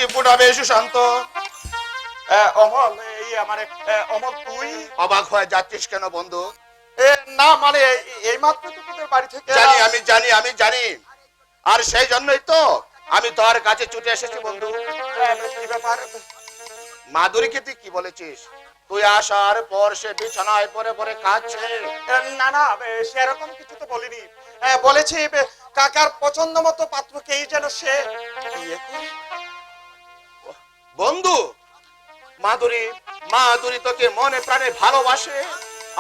হাসি ফুটাবে সুশান্ত। অমল, এই আমার অমল, তুই অবাক হয়ে যাচ্ছিস কেন বন্ধু? না মানে এই মাত্র তো তোদের বাড়ি থেকে জানি, আমি জানি, আর সেই জন্যই তো আমি তোর কাছে ছুটে এসেছি বন্ধু। কি ব্যাপার? মাধুরীকে তুই কি বলেছিস? তুই আসার পর সে বিছানায় পরে পরে কাঁদছে। না না, সেরকম কিছু তো বলিনি। বলেছি কাকার পছন্দ মতো পাত্রকেই যেন সে বিয়ে করে। বন্ধু, মাধুরী তোকে মনে প্রাণে ভালোবাসে,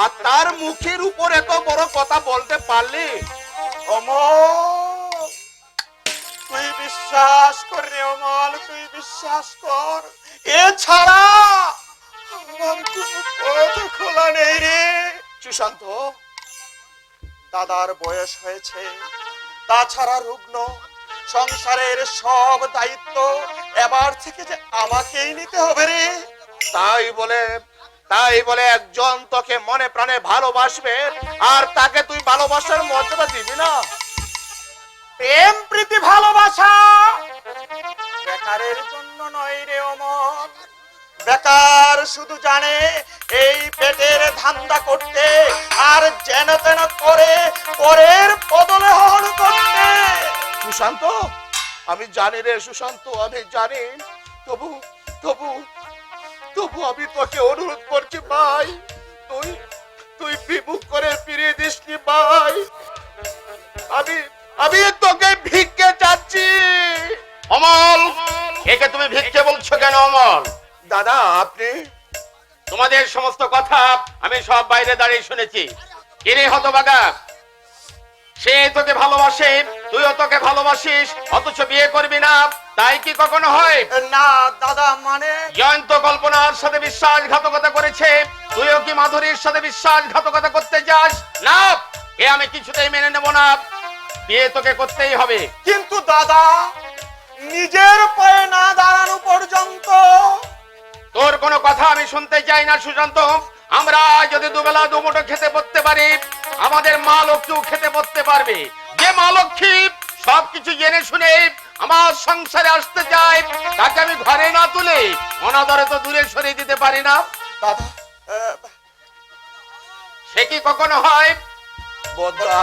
আর তার মুখের উপর এত বড় কথা বলতে পারলি? অমল, তুই বিশ্বাস কর রে অমল, তুই বিশ্বাস কর। এছাড়া আমার কোনো পথ খোলা নেই রে। সুশান্ত, দাদার বয়স হয়েছে, তাছাড়া রুগ্ন, সংসারের সব দায়িত্ব এবার থেকে যে আমাকেই নিতে হবে রে। তাই বলে একজন তোকে মনে প্রাণে ভালোবাসবে আর তাকে তুই ভালোবাসার মর্যাদা দিবি না? প্রেম প্রীতি ভালোবাসা বেকারের জন্য নয় রে অমল। বেকার শুধু জানে এই পেটের ধান্দা করতে আর যেন তেন করে পরের বদলে হরণ করতে। সুশান্ত, আমি জানি রে সুশান্ত, আমি জানি। তবু তবু তবু আমি তোকে অনুরোধ করছি ভাই, তুই বিমুখ করে ফিরিয়ে দিস নি ভাই। আমি তোকে ভিক্ষে চাচ্ছি। অমল, একে তুমি ভিক্ষে বলছো কেন অমল? দাদা, আপনি তোমাদের সমস্ত কথা আমি সব বাইরে দাঁড়িয়ে শুনেছি। কিরে হতভাগা, সে তোকে ভালোবাসে, তুইও তোকে ভালোবাসিস, অথচ বিয়ে করবি না, তাই কি কখনো হয়? না দাদা, মানে জয়ন্ত কল্পনার সাথে বিশ্বাসঘাতকতা করেছে, তুইও কি মাধুরীর সাথে বিশ্বাসঘাতকতা করতে চাস? না, এ আমি কিছুতেই মেনে নেব না। বিয়ে তোকে করতেই হবে। কিন্তু দাদা, নিজের পায়ে না দাঁড়ানো পর্যন্ত তোর কোনো কথা আমি শুনতে চাই না সুশান্ত। আমরা যদি দুবেলা দুমুঠো খেতে পড়তে পারি, আমাদের মা লক্ষ্মীও খেতে পড়তে পারবে। যে মা লক্ষ্মী সবকিছু জেনে শুনে আমার সংসারে আসতে চায়, তাকে আমি ঘরে না তুলে অনাদরে তো দূরে সরিয়ে দিতে পারি না। দাদা, সে কি কখনো হয়? বদ্দা,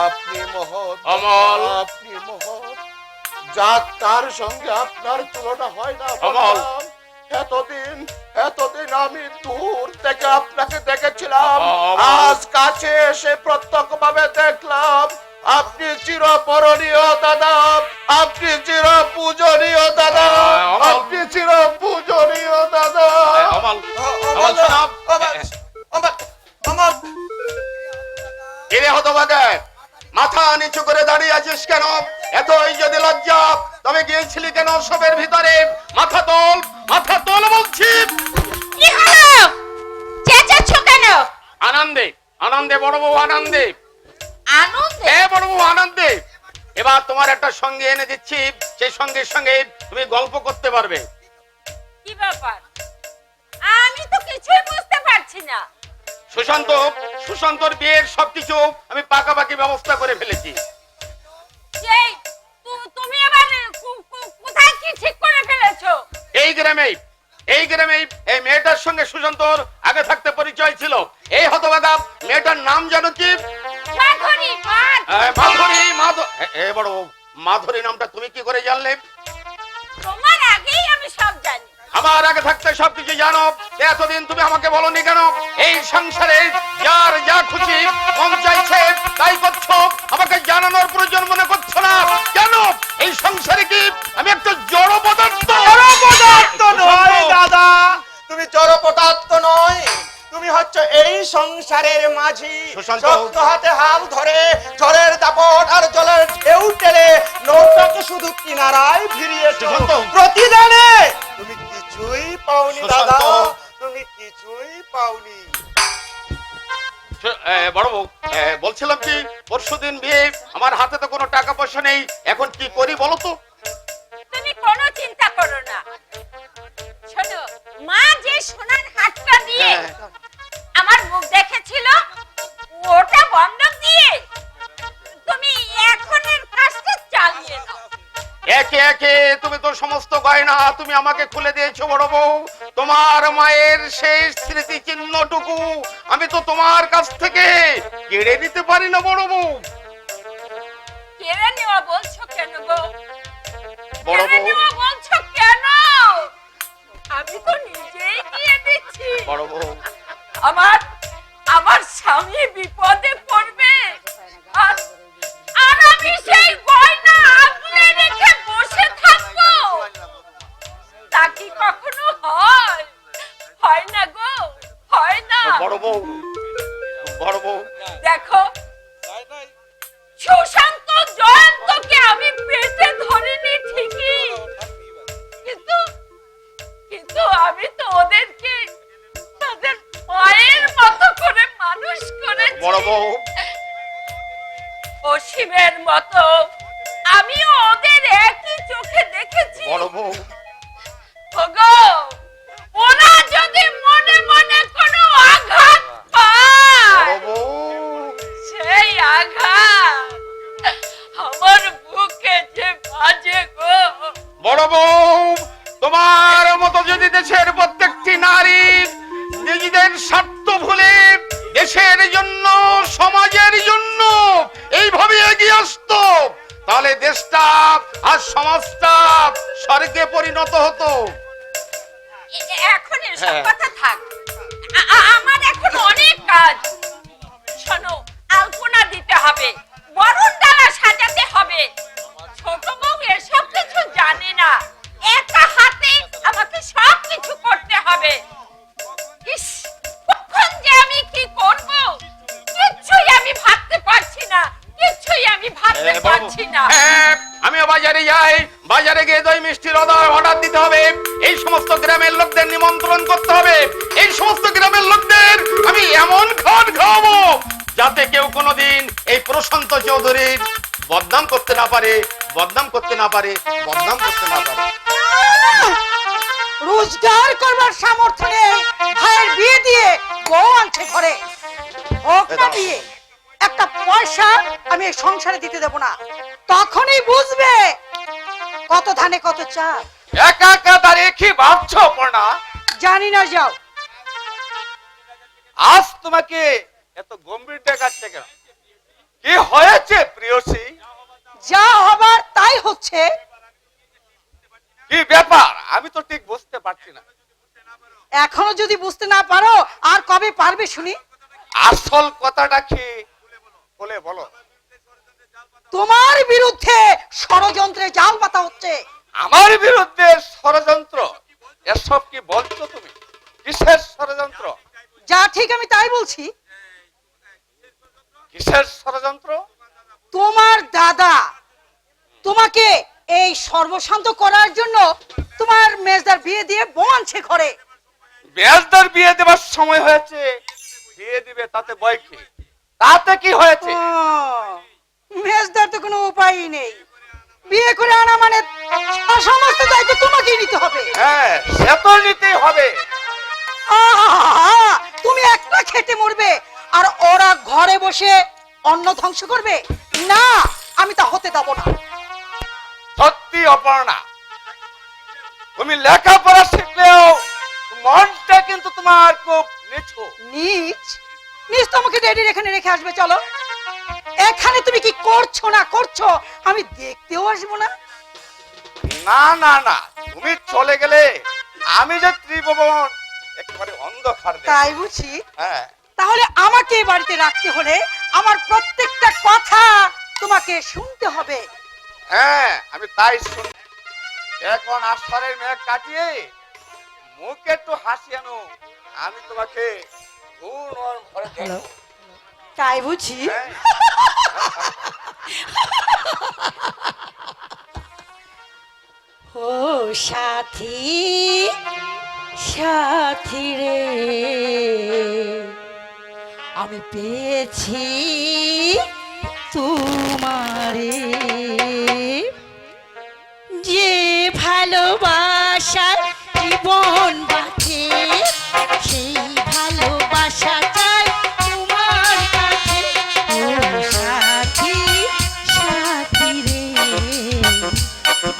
আপনি মহৎ অমল, আপনি মহৎ, যার তার সঙ্গে আপনার তুলনা হয় না অমল। এতদিন আমি দূর থেকে আপনাকে দেখেছিলাম, অমল। আজ কাছে এসে প্রত্যক্ষভাবে দেখলাম আপনি চিরপরণীয় দাদা, আপনি চির পূজনীয় দাদা, অমল। আপনি চির পূজনীয় দাদা। অমল, অমল শোনো। এরে হতভাগা, মাথা নিচু করে দাঁড়িয়ে আছিস কেন? এতই যদি লজ্জা, তবে গিয়েছিলি কেন সবের ভিতরে? মাথা তোল বলছি। কি হলো? চেঁচাচ্ছ কেন? আনন্দে, আনন্দে বড় বউ, আনন্দে। আনন্দে? হ্যাঁ বড় বউ, আনন্দে। এবার তোমার একটা সঙ্গে এনে দিচ্ছি, সেই সঙ্গে সঙ্গে তুমি গল্প করতে পারবে। কি ব্যাপার? আমি তো কিছুই বুঝতে পারছি না। সুশান্তর বিয়ের সবকিছু আমি পাকাপাকি ব্যবস্থা করে ফেলেছি। সেই তুমি আবার কোথায় কি ঠিক করে ফেলেছো? এই গ্রামে এই মেয়েটার সঙ্গে সুশান্তর আগে থাকতে পরিচয় ছিল। এই হতভাগা মেয়েটার নাম জানো কি? মাধুরী। বড় মাধুরী নামটা তুমি কি করে জানলে? তোমার আগেই আমি সব জানি। আমার আগে থাকতে সবকিছু জানো, এতদিন তুমি আমাকে বলনি কেন? এই সংসারে যার যা খুশি মন চাইছে তাই করছো, আমাকে জানানোর প্রয়োজন মনে করছো না কেন? এই সংসারে কি আমি একটা জড় পদার্থ? নয় দাদা, তুমি জড় পদার্থ নয়, তুমি হচ্ছে এই সংসারের মাঝি। সুশান্ত। শক্ত হাতে হাল ধরে জলের দাপট আর জলের ঢেউ টেনে নৌকাকে শুধু কিনারায় ফিরিয়েছো। সুশান্ত। প্রতিদানে তুমি কিছুই পাওনি দাদা, সুশান্ত। তুমি কিছুই পাওনি। বড় বউ, বলছিলাম কি, পরশুদিন বিয়ে, আমার হাতে তো কোনো টাকা পয়সা নেই, এখন কি করি বলো তো? তুমি কোনো চিন্তা করো না। শোনো, মা যে সোনার হাটটা দিয়ে আমার মুখ দেখেছিল, ওটা বন্ধক দিয়ে তুমি এখনের কাজটা চালিয়ে দাও। একে একে তুমি তো সমস্ত গয়না তুমি আমাকে খুলে দিয়েছো বড় বউ। তোমার মায়ের শেষ স্মৃতি চিহ্নটুকু আমি তো তোমার কাছ থেকে কেড়ে নিতে পারি না বড় বউ। কেড়ে নেওয়া বলছো কেন গো? বড় কেড়ে বউ, নেওয়া বলছো কেন? আমি তো নিজেই দিয়ে দিচ্ছি। বড় বউ, আমার আমার স্বামী বিপদে পড়বে আর আর আমি সেই গয়না আগলে রেখে বসে থাকবো? তা কি কখনো হয়? হয় না গো, হয় না। বড় বউ, বড় বউ, দেখো, সুশান্ত জয়ন্তকে আমি পেটে ধরিনি ঠিকই, কিন্তু কিন্তু আমি তো ওদেরকে তাদের মায়ের মতো করে মানুষ করেছি। বড় বউ, অসীমের মতো আমিও ওদের একই চোখে দেখেছি। বড় বউ, ওগো, ওরা যদি মনে মনে কোনো আঘাত পায়, বড় বউ, সেই আঘাত আমার বুকে যে বাজে গো। বড় বউ, তোমার মতো যদি দেশের প্রত্যেকটি নারী নিজেদের স্বার্থ ভুলে দেশের জন্য সমাজের জন্য এইভাবে এগিয়ে আসতো, তাহলে দেশটা আর সমাজটা স্বর্গে পরিণত হতো। এখন এসব কথা থাক, আমার এখন অনেক কাজ। শোনো, আলপনা দিতে হবে, বরণ ডালা সাজাতে হবে। ছোট বউ এসব কিছু জানে না, একা হাতে আমাকে সব কিছু করতে হবে। ইস, কখন যে আমি কি করব কিছুই আমি ভাবতে পারছি না, কিছুই আমি ভাবতে পারছি না। আমিও বাজারে যাই, বাজারে গিয়ে দই মিষ্টির অর্ডার দিতে হবে। এই সমস্ত গ্রামের লোকদের নিমন্ত্রণ করতে হবে। এই সমস্ত গ্রামের লোকদের আমি এমন খাওয়ান খাওয়াবো যাতে কেউ কোনোদিন এই প্রশান্ত চৌধুরীর বদনাম করতে না পারে, বদনাম করতে না পারে, বদনাম করতে না পারে। রোজগার করবার সামর্থ্য নেই, ভাইয়ের বিয়ে দিয়ে বউ আনছে ঘরে। হোক না বিয়ে, একটা পয়সা আমি এই সংসারে দিতে দেব না। তখনই বুঝবে কত ধানে কত চাল। একা একা দাঁড়িয়ে কি ভাবছো অপর্ণা? জানি না, যাও। আজ তোমাকে এত গম্ভীর দেখাচ্ছে কেন? কি হয়েছে প্রিয়সী? যা হবার তাই হচ্ছে। কি ব্যাপার আমি তো ঠিক বুঝতে পারছি না। এখনো যদি বুঝতে না পারো আর কবে পারবে শুনি? আসল কথাটা কি বলে বলো। তোমার বিরুদ্ধে ষড়যন্ত্রে জাল পাতা হচ্ছে। আমার বিরুদ্ধে ষড়যন্ত্র? এসব কি বলছো তুমি? কিসের ষড়যন্ত্র? যা ঠিক আমি তাই বলছি। কিসের ষড়যন্ত্র? তোমার দাদা তোমাকে এই সর্বশান্ত করার জন্য তোমার মেজদার বিয়ে দিয়ে বউ আনছে ঘরে। মেজদার বিয়ে দেবার সময় হয়েছে, বিয়ে দিবে, তাতে ভয় কি? তাতে কি হয়েছে? মেজদার তো কোনো উপায়ই নেই, বিয়ে করে আনা মানে সমস্ত দায়িত্ব তোমাকেই নিতে হবে। হ্যাঁ, সে তো নিতেই হবে। আহা, তুমি একটা খেটে মরবে আর ওরা ঘরে বসে অন্ন ধ্বংস করবে? না, আমি তা হতে দেব না। সত্যি অপর্ণা, তুমি লেখাপড়া শিখলেও মনটা কিন্তু তোমার খুব নিচু। নিচ নিচ তোমাকে ড্যাডির এখানে রেখে আসবে, চলো। এখানে তুমি কি করছো না করছো আমি দেখতেও আসবো না। না না না, তুমি চলে গেলে আমি যে ত্রিভুবন একেবারে অন্ধকার দেখব। তাই বুঝি? হ্যাঁ, তাহলে আমাকে এই বাড়িতে রাখতে হলে আমার প্রত্যেকটা কথা তোমাকে শুনতে হবে। হ্যাঁ, আমি তাই শুনি। এখন আষাঢ়ের মেঘ কাটিয়ে মুখে একটু হাসি আনো, আমি তোমাকে ঘরে হ্যালো, তাই বুঝি? হ্যাঁ। ও সাথী সাথী রে, আমি পেয়েছি তোমারে, যে ভালোবাসার জীবন বাঁচে সেই ভালোবাসা চাই তোমার কাছে। ও সাথী সাথী রে,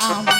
আমার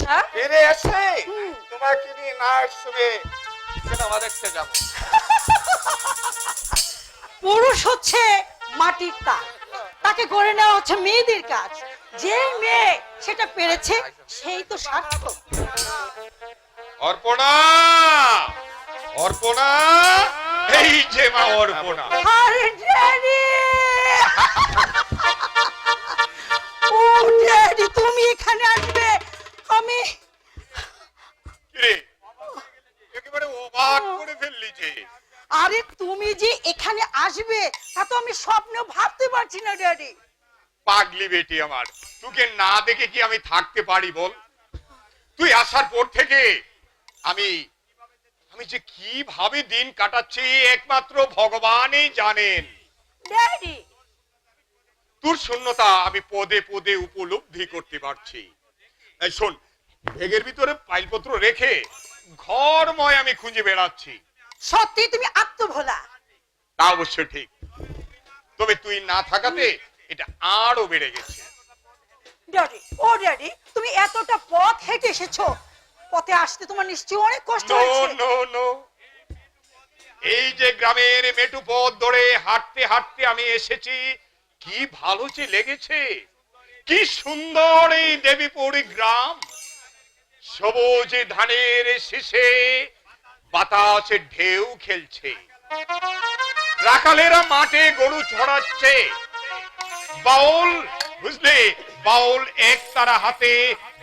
আচ্ছা ফিরে এসে তোমাকে নিয়ে নাচ শুনে সিনেমা দেখতে যাবো। পুরুষ হচ্ছে মাটির তার, তাকে গড়ে নেওয়া হচ্ছে মেয়েদের কাজ। যে মেয়ে সেটা পেরেছে সেই তো সার্থক। অর্পণা, অর্পণা, এই যে মা অর্পণা। আরে ড্যাডি, ও ড্যাডি তুমি এখানে আসবে? আমি কিরে, একেবারে অবাক করে ফেললি যে। আরে তুমি যে এখানে আসবে তা তো আমি স্বপ্নেও ভাবতে পারছি না ড্যাডি। পাগলি বেটি আমার, তোকে না দেখে কি আমি থাকতে পারি বল? তুই আসার পর থেকে আমি আমি যে কিভাবে দিন কাটাচ্ছি একমাত্র ভগবানই জানেন। ড্যাডি তোর শূন্যতা আমি পদে পদে উপলব্ধি করতে পারছি। এই শোন, ব্যাগের ভিতরে ফাইলপত্র রেখে ঘরময় আমি খুঁজে বেড়াচ্ছি। সত্যি তুমি আত্মভোলা। তা অবশ্য ঠিক, তবে তুই না থাকাতে এটা আরো বেড়ে গেছে। ড্যাডি, ও ড্যাডি তুমি এতটা পথ হেঁটে এসেছো, পথে আসতে তোমার নিশ্চয়ই অনেক কষ্ট নো হয়েছে। নো নো, এই যে গ্রামের মেটু পথ ধরে হাঁটতে হাঁটতে আমি এসেছি, কি ভালো যে লেগেছে। কি সুন্দর এই দেবীপুর গ্রাম, সবুজ ধানের শীষে বাতাসে ঢেউ খেলছে, রাখালেরা মাঠে গরু ছড়াচ্ছে, বাউল বুঝলে, বাউল এক তারা হাতে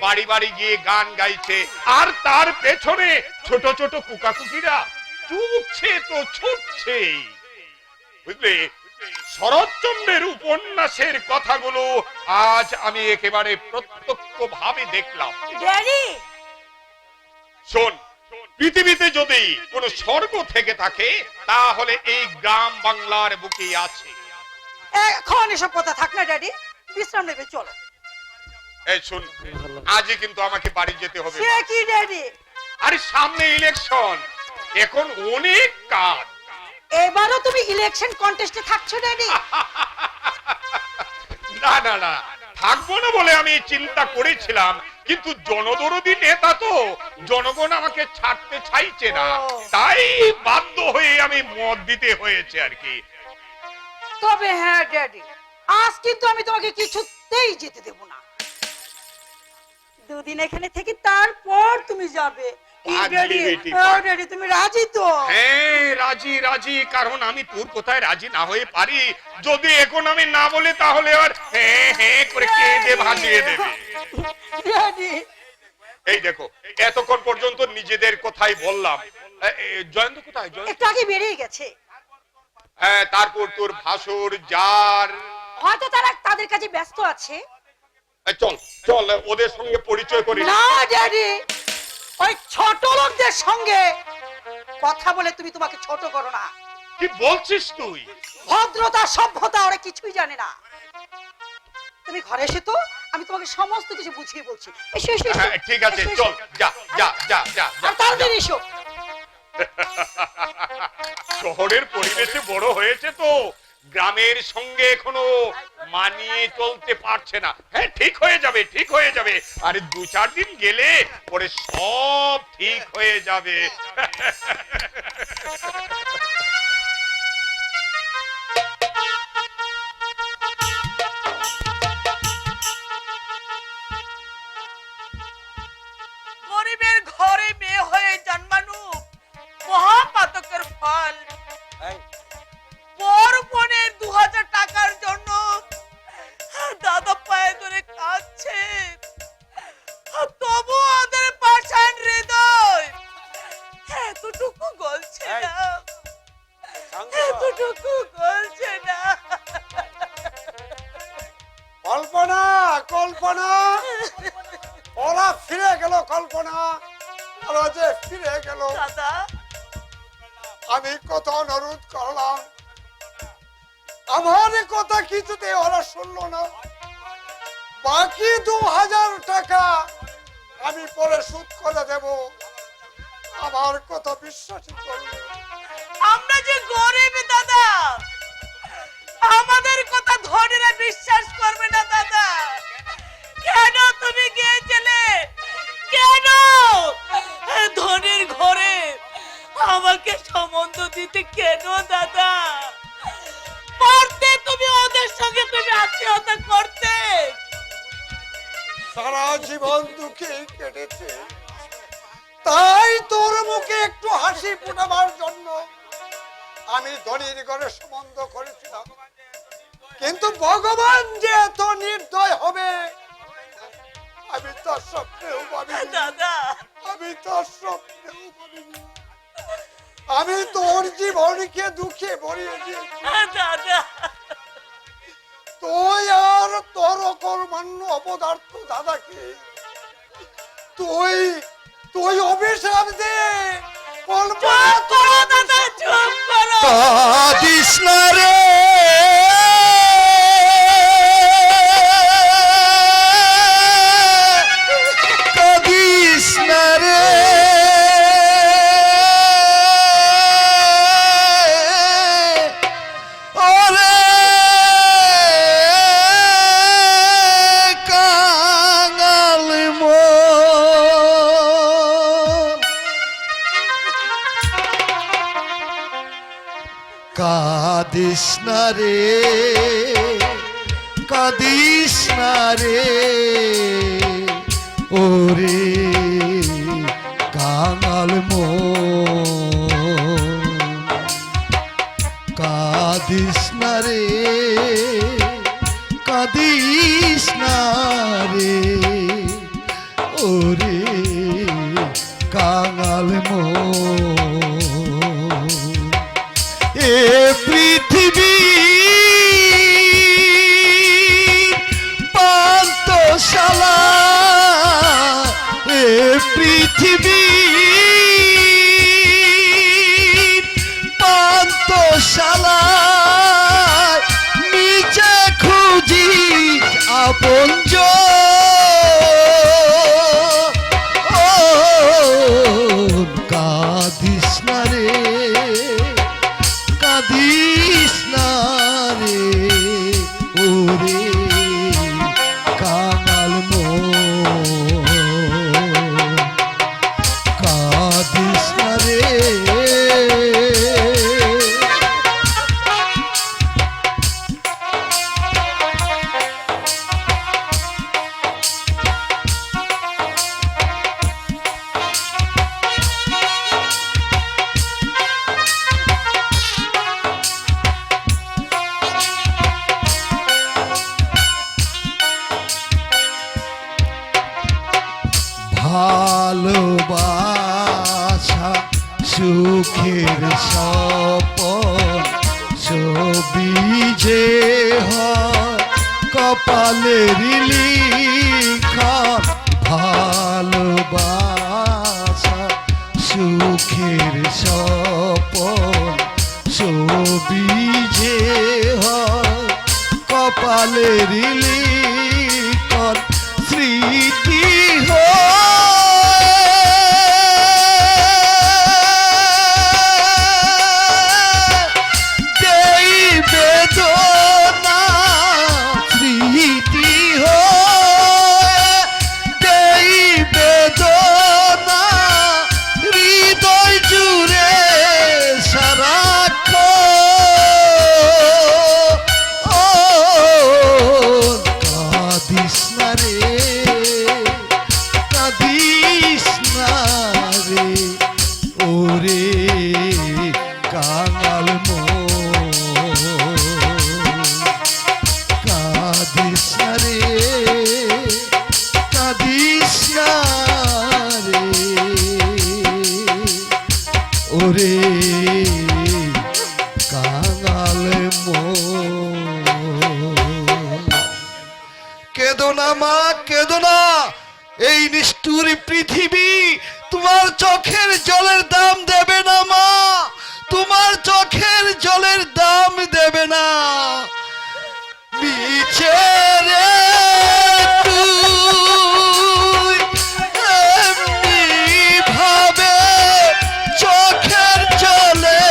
বাড়ি বাড়ি গিয়ে গান গাইছে, আর তার পেছনে ছোট ছোট কুকাকুকিরা চুপছে তো ছুটছে। বুঝলে, শরৎচন্দ্রের উপন্যাসের কথাগুলো আজ আমি একেবারে প্রত্যক্ষ ভাবে দেখলাম। ড্যাডি শোন, পৃথিবীতে যদি কোন স্বর্গ থেকে থাকে তাহলে এই গ্রাম বাংলার বুকে আছে। এখন এসব কথা থাক না ড্যাডি, বিশ্রাম নেবে চলো। এই শোন, আজই কিন্তু আমাকে বাড়ি যেতে হবে। সে কি ড্যাডি? আরে সামনে ইলেকশন, এখন অনেক কাজ। এবারও তুমি ইলেকশন কন্টেস্টে থাকছো ড্যাডি? না না না, থাকবো না বলে আমি চিন্তা করেছিলাম, কিন্তু জনদরদি নেতা তো, জনগণ আমাকে ছাড়তে চাইছে না, তাই বাধ্য হয়ে আমি মত দিতে হয়েছে আর কি। তবে হ্যাঁ ড্যাডি, আজ কিন্তু আমি তোমাকে কিছুতেই যেতে দেব না। দুদিন এখানে থেকে তারপর তুমি যাবে। কি পাগলি ড্যাডি? বেটি, ও ড্যাডি তুমি রাজি তো? হ্যাঁ রাজি রাজি, কারণ আমি তোর কোথায় রাজি না হয়ে পারি? যদি এখন আমি না বলি তাহলে আর হ্যাঁ হ্যাঁ করে কেঁদে ভাসিয়ে দেবে। ড্যাডি এই দেখো, এতক্ষণ পর্যন্ত নিজেদের কথাই বললাম। জয়ন্ত কোথায়? জয়ন্ত একটু আগে বেরিয়ে গেছে। তারপর তোর ভাসুর যার, হয়তো তারা তাদের কাছে ব্যস্ত আছে। চল চল ওদের সঙ্গে পরিচয় করি। না ড্যাডি, ওই ছোট লোকদের সঙ্গে কথা বলে তুমি তোমাকে ছোট করো না। কি বলছিস তুই? ভদ্রতা সভ্যতা ওরা কিছুই জানে না। তুমি ঘরে এসে তো আমি তোমাকে সমস্ত কিছু বুঝিয়ে বলছি। এসো এসো এসো। হ্যাঁ, ঠিক আছে, এসো, এসো। চল যা যা যা যা আর তাড়াতাড়ি এসো। শহরের পরিবেশে বড় হয়েছে তো, গ্রামের সঙ্গে এখনো মানিয়ে চলতে পারছে না। হ্যাঁ ঠিক হয়ে যাবে, ঠিক হয়ে যাবে। আরে 2-4 দিন গেলে পরে সব ঠিক হয়ে যাবে। গরিবের ঘরে মেয়ে হয়ে জন্মানো মহাপাতকের ফল। পর বোনের 2000 টাকার জন্য দাদা পায়ে ধরে কাঁদছে, তবু ওদের পাষাণ হৃদয় এতটুকু গলছে না, এতটুকু গলছে না। কল্পনা, কল্পনা, ওরা ফিরে গেল। কল্পনা, ওরা যে ফিরে গেল। দাদা আমি কত অনুরোধ করলাম, আমার কথা কিছুতে ওরা শুনলো না। বাকি 2000 টাকা আমি পরে শোধ করে দেব, আমার কথা বিশ্বাসই করলো। আমরা যে গরিব দাদা, আমাদের কথা ধনীরা বিশ্বাস করবে না দাদা। কেন তুমি গিয়েছিলে? আমাকে সম্বন্ধ দিতে কেন দাদা? পারতে তুমি ওদের সঙ্গে তুমি আত্মীয়তা করতে। সারা জীবন দুঃখে কেটেছে, তাই তোর মুখে একটু হাসি ফোটাবার জন্য আমি ধনীর ঘরে সম্বন্ধ করেছিলাম। কিন্তু ভগবান যে এত নির্দয় হবে আমি তার স্বপ্নেও ভাবিনি দাদা আমি তার স্বপ্নেও ভাবিনি। আমি তোর জীবনকে দুঃখে ভরিয়ে দিয়েছি। দাদা তুই আর তোর অকর্মান্য অপদার্থ দাদাকে তুই তুই অভিশাপ দে। কল্পনা চুপ করো দাদা, চুপ করো। কাঁদিস না রে, কাঁদিস না রে, ওরে কাঙাল মন। কাঁদিস না রে, কাঁদিস না রে, ওরে কাঙাল মন। কাঁদিস না রে, কাঁদিস না রে, ওরে কাঙাল মন। এ পৃথিবী পান্তশালা, এ পৃথিবী পান্তশালা, নিচে খুঁজি আপনজন। কাঁদিস না রে, কাঁদিস না রে, ওরে কাঙাল মন। কাঁদিস না রে। ভালোবাসা সুখের স্বপন ছবি যে হয় কপালের লিখন। ভালোবাসা সুখের স্বপন ছবি যে হয় কপালের লিখন। স্মৃতি দেই বেদনা, স্মৃতি দেই বেদনা, হৃদয় জুড়ে সারাক্ষণ। কাঁদিস না রে, কাঁদিস না রে, ওরে কাঙাল মন। কাঁদিস না রে, কাঁদিস না রে, ওরে কাঙাল মন। কেঁদো না মা, কেঁদো না। এই নিষ্ঠুর পৃথিবী তোমার চোখের জলের দাম দেবে না মা, তোমার চোখের জলের দাম দেবে না। নিচে রে তুই এমনি ভাবে চোখের জলে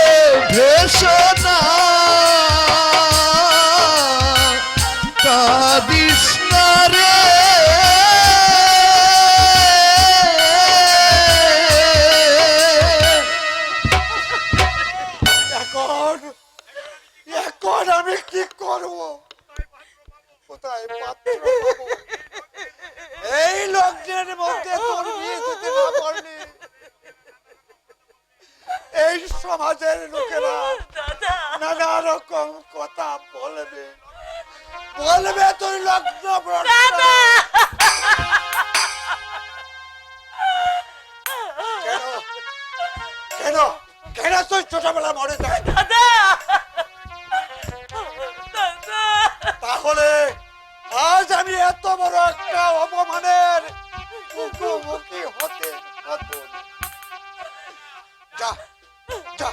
ভেসো না। কাঁদিস না রে, সমাজের লোকেরা দাদা নানা রকম কথা বলবে, বলবে তুই লগ্ন ভ্রষ্ট। দাদা কেন কেন কেন তুই ছোটবেলা মরে যায়? দাদা দাদা তাহলে আজ আমি এত বড় একটা অপমানের মুখোমুখি হতে হতো। যা যা,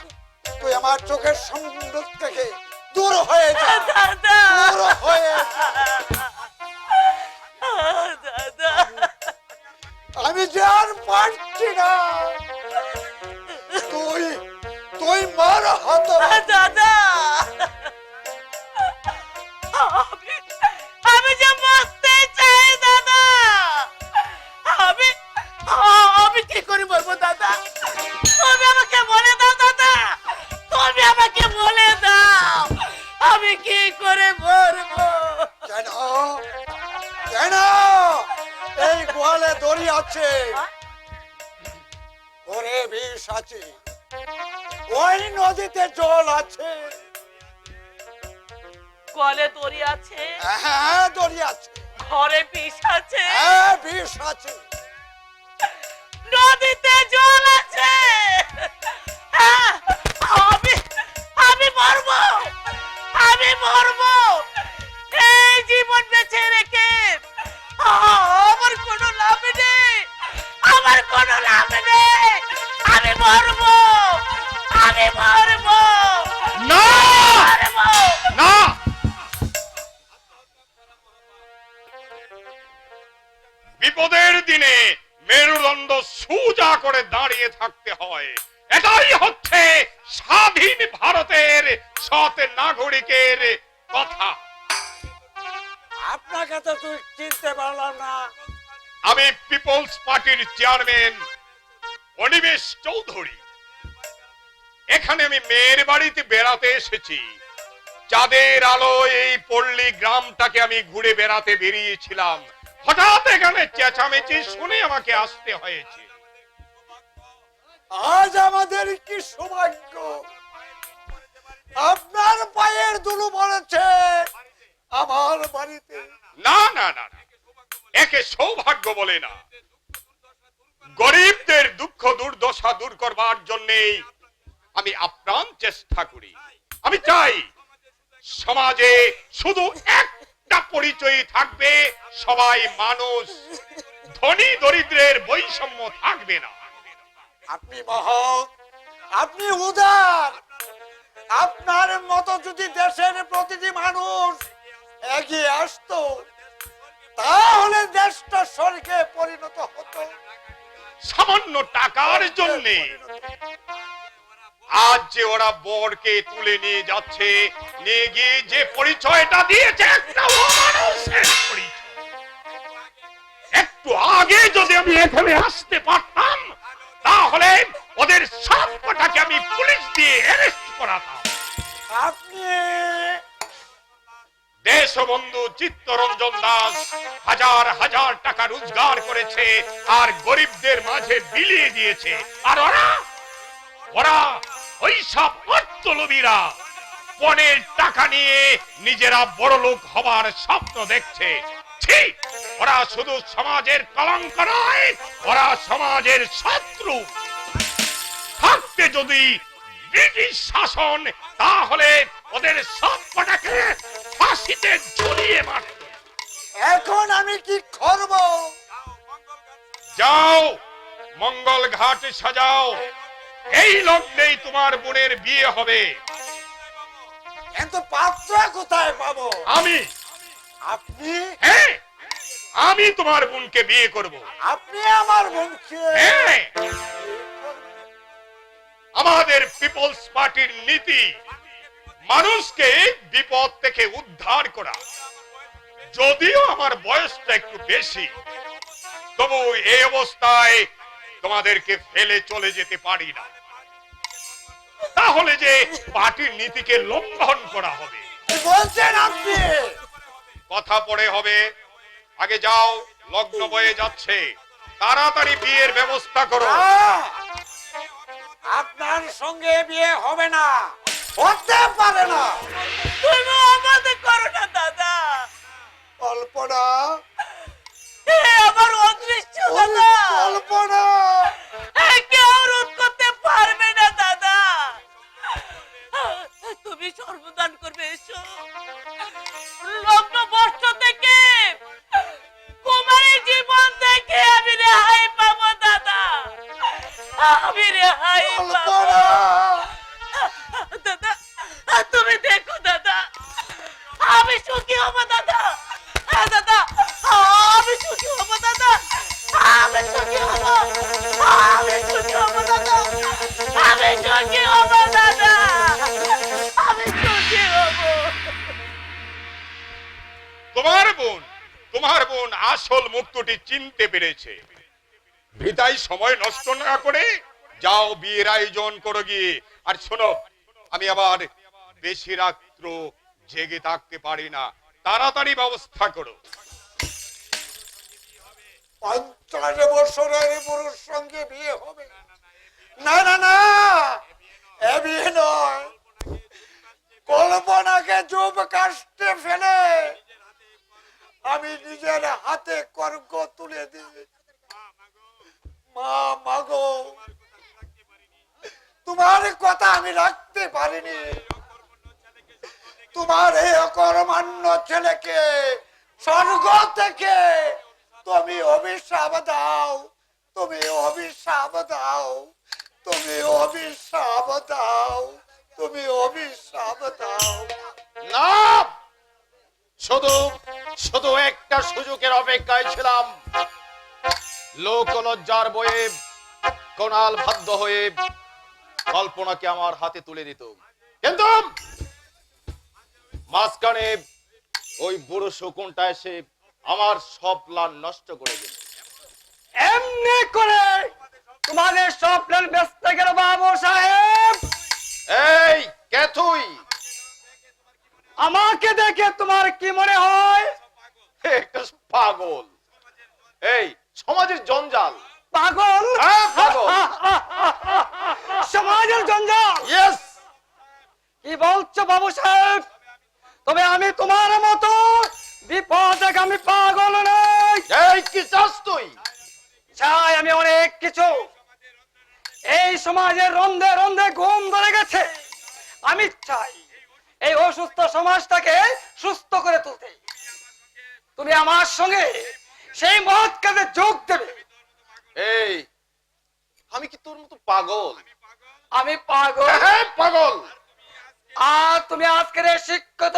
তুই আমার চোখের সামনে থেকে দূর হয়ে যা, দাদা দূর হয়ে যা। দাদা আমি যে আর পারছি না। তুই তুই মার হত। দাদা আমি যে মরতে চাই দাদা। আমি আমি কি করে বলবো দাদা? তুমি আমাকে বলে দাও দাদা, তুমি আমাকে বলে দাও আমি কি করে মরবো? কেন কেন এই গোয়ালে দড়ি আছে, ওরে বিষ আছে, ওই নদীতে জল আছে। কলে দড়ি আছে, হ্যাঁ দড়ি আছে, ঘরে বিষ আছে, হ্যাঁ বিষ আছে। নদীতে জল আছে। আমি আমি মরবো, আমি মরবো। এই জীবন বেঁচে রেখে আমার কোনো লাভ নেই, আমার কোনো লাভ নেই। আমি মরবো, আমি মরবো, না মরবো। না, বিপদের দিনে মেরুদণ্ড সোজা করে দাঁড়িয়ে থাকতে হয়। এটাই হচ্ছে স্বাধীন ভারতের সৎ নাগরিকের কথা। আপনাকে তো তুই চিনতে পারলাম না। আমি পিপলস পার্টির চেয়ারম্যান অনিমেষ চৌধুরী। এখানে আমি মেয়ের বাড়িতে বেড়াতে এসেছি। চাঁদের আলোয় এই পল্লী গ্রামটাকে আমি ঘুরে বেড়াতে বেরিয়েছিলাম। হঠাৎ এখানে চেঁচামেচি শুনে আমাকে আসতে হয়েছে। আজ আমাদের কি সৌভাগ্য, আপনার পায়ের ধুলো পড়েছে আমার বাড়িতে। না না না না, একে সৌভাগ্য বলে না। গরিবদের দুঃখ দুর্দশা দূর করবার জন্যেই আমি আপ্রাণ চেষ্টা করি। আমি চাই সমাজে শুধু একটা পরিচয় থাকবে, সবাই মানুষ, ধনী দরিদ্রের বৈষম্য থাকবে না। আপনি মহৎ, আপনি উদার। আপনার মতো যদি দেশের প্রতিটি মানুষ এগিয়ে আসতো, তাহলে দেশটা স্বর্গে পরিণত হতো। সামান্য টাকার জন্য আজ যে ওরা বরকে তুলে নিয়ে যাচ্ছে, নিয়ে গিয়ে যে পরিচয়টা দিয়েছে একটা অমানুষের পরিচয়। একটু আগে যদি আমি এখানে আসতে পারতাম, তাহলে ওদের সব কটাকে আমি পুলিশ দিয়ে অ্যারেস্ট করাতাম। আপনি দেশবন্ধু চিত্তরঞ্জন দাস হাজার হাজার টাকা রোজগার করেছে আর গরিবদের মাঝে বিলিয়ে দিয়েছে। আর ওরা ওরা ওই সব অর্থলোভীরা পণের টাকা নিয়ে নিজেরা বড় লোক হবার স্বপ্ন দেখছে। ঠিক, ওরা শুধু সমাজের কলঙ্ক নয়, ওরা সমাজের শত্রু। থাকতে যদি ব্রিটিশ শাসন, তাহলে ওদের সব কটাকে ফাঁসিতে ঝুলিয়ে মারত। এখন আমি কি করব? যাও, মঙ্গল ঘাট সাজাও। এই লগ্নেই তোমার বোনের বিয়ে হবে। কিন্তু পাত্র কোথায় পাবো? আমি আপনি হ্যাঁ, আমি তোমার বোনকে বিয়ে করব। আপনি আমার বোনকে হ্যাঁ, আমাদের পিপলস পার্টির নীতি মানুষকে বিপদ থেকে উদ্ধার করা। যদিও আমার বয়সটা একটু বেশি, তবু এই অবস্থায় তোমাদেরকে ফেলে চলে যেতে পারি না। তাহলে যে পার্টির নীতিকে লঙ্ঘন করা হবে। কি বলছেন আপনি? কথা পরে হবে। আগে যাও, লগ্ন বয়ে যাচ্ছে, তাড়াতাড়ি বিয়ের ব্যবস্থা করো। আপনার সঙ্গে বিয়ে হবে না, হতে পারে না। তুমি আমাদের করো না দাদা, কল্পনা, এ আমার অদৃশ্য দাদা, কল্পনা, কেউ রোধ করতে পারবে না দাদা। তুমি সর্বদান করবে, এসো। লগ্ন বর্ষ থেকে কুমারী জীবন থেকে আমি রেহাই পাবো দাদা, আমি রেহাই পাবো দাদা। তুমি দেখো দাদা, আমি সুখী হবো দাদা, দাদা আমি সুখী হবো দাদা, আমি সুখী হবো, আমি সুখী হবো দাদা, আমি সুখী হবো দাদা, আমি সুখী হবো। তোমার বোন আসল মুক্তটি চিনতে পেরেছে। বিদায় সময় নষ্ট না করে যাও, বিয়ের আয়োজন করো গিয়ে। আর শোনো, আমি আবার বেশি রাত্র জেগে থাকতে পারি না, তাড়াতাড়ি ব্যবস্থা করো। 50 বছরের পুরুষ সঙ্গে বিয়ে হবে? না না না, এ বিয়ে নয়। কল্পনাকে চুপ কাষ্টে ফেলে আমি নিজের হাতে কর্গ তুলে দিই। মা মাগো, তোমার কথা আমি রাখতে পারিনি। তোমার এই অকর্মান্য ছেলেকে স্বর্গ থেকে তুমি অভিশাপ দাও, তুমি অভিশাপ দাও, তুমি অভিশাপ দাও, তুমি অভিশাপ দাও। না, শুধু একটা সুযোগের অপেক্ষায় ছিলাম। লোক লজ্জার বয়ে কোনাল বাধ্য হয়ে কল্পনাকে আমার হাতে তুলে দিত, কিন্তু মাঝখানে ওই বুড়ো শকুনটা এসে আমার সব প্ল্যান নষ্ট করে দিল। এমনি করে তোমাদের সব প্ল্যান ব্যস্ত গেল বাবু সাহেব। এই কে তুই? আমাকে দেখে তোমার কি মনে হয়? একটা পাগল, এই সমাজের জঞ্জাল। পাগল? হ্যাঁ, পাগল। সমাজের জঞ্জাল? ইয়েস। কি বলছো বাবু সাহেব? তবে আমি তোমার মতো বিপদগামী পাগল নই। এই কি চাস তুই? চাই আমি অনেক কিছু। এই সমাজের রন্ধে রন্ধে ঘুম ধরে গেছে। আমি চাই এই অসুস্থ সমাজটাকে সুস্থ করে তুলতে। তুমি আমার সঙ্গে সেই মহৎ কাজে যোগ দেবে। এই আমি কি তোর মতো পাগল? আমি পাগল? হ্যাঁ, পাগল। আর তুমি আজকের শিক্ষিত।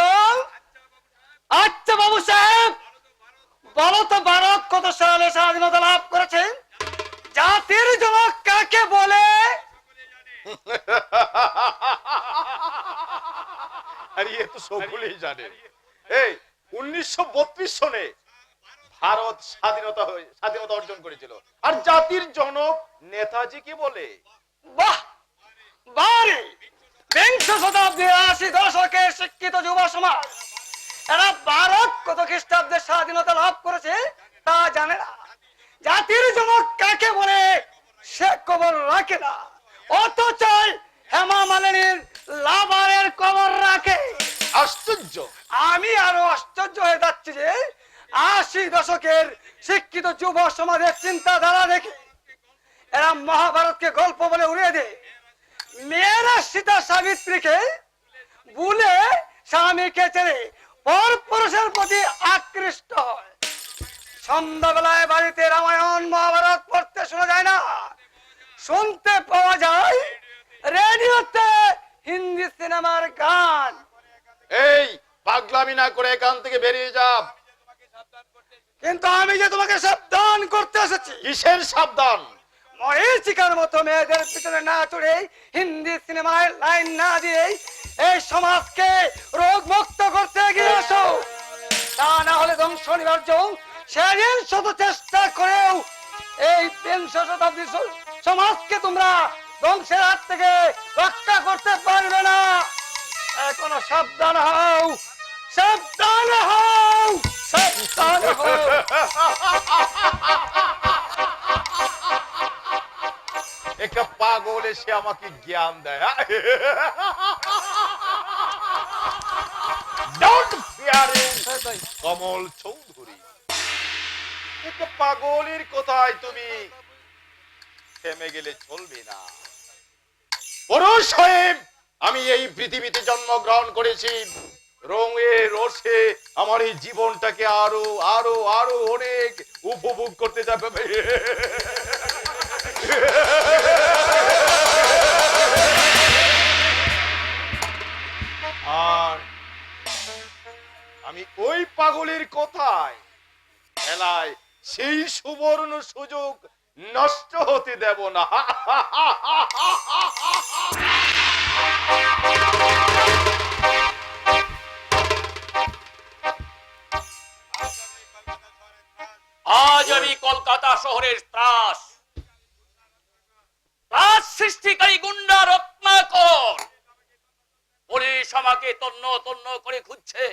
আচ্ছা বাবু সাহেব, বলো তো ভারত কত সালে স্বাধীনতা লাভ করেছে? জাতির জনক কাকে বলে? আরে এ তো সকলেই জানে। এই 1932 সনে ভারত স্বাধীনতা অর্জন করেছিল। আর জাতির জনক নেতাজি কি বলে? বাহ বারে, বিংশ শতাব্দীর 80 দশকের শিক্ষিত যুব সমাজ এরা ভারত কত খ্রিস্টাব্দে স্বাধীনতা লাভ করেছে তা জানে না। জাতির জনক কাকে বলে সে খবর রাখে না, অথচ হেমা মালিনীর লাভারের খবর রাখে। আশ্চর্য! আমি আরো আশ্চর্য হয়ে যাচ্ছি যে 80 দশকের শিক্ষিত যুব সমাজের চিন্তাধারা দেখে এরা মহাভারতকে গল্প বলে উড়িয়ে দেয়। মেয়েরা সীতা সাবিত্রীকে ভুলে স্বামীকে ছেড়ে পর পুরুষের প্রতি আকৃষ্ট হয়। সন্ধ্যাবেলায় বাড়িতে রামায়ণ মহাভারত পড়তে শোনা যায় না, শুনতে পাওয়া যায় রেডিওতে হিন্দি সিনেমার গান। এই পাগলামি না করে এখান থেকে বেরিয়ে যা। কিন্তু আমি যে তোমাকে সাবধান করতে এসেছি। কিসের সাবধান? মরিচিকার মতো মেয়েদের পিছনে না চড়ে, হিন্দি সিনেমায় লাইন না দিয়ে এই সমাজকে রোগ মুক্ত করতে এগিয়ে আসো। তা না হলে ধ্বংস অনিবার্য। সেদিন শত চেষ্টা করেও এই বিংশ শতাব্দীর সমাজকে তোমরা ধ্বংসের হাত থেকে রক্ষা করতে পারবে না। এখনো সাবধান হও, সাবধান হও, সাবধান হও। একটা পাগল এসে আমাকে জ্ঞান দেয়। Don't fear him, কমল চৌধুরী। একটা পাগলের কথায় তুমি থেমে গেলে চলবে না। পুরুষ হয়ে আমি এই পৃথিবীতে জন্মগ্রহণ করেছি, রঙে রসে আমার এই জীবনটাকে আরো আরো আরো অনেক উপভোগ করতে যাবে। আর আমি ওই পাগলের কথায় খেলায় সেই সুবর্ণ সুযোগ নষ্ট হতে দেব না। আজ আমি কলকাতা শহরের ত্রাস ত্রাস সৃষ্টিকারী গুন্ডা রত্নাকর। পুলিশ আমাকে তন্ন তন্ন করে খুঁজছে,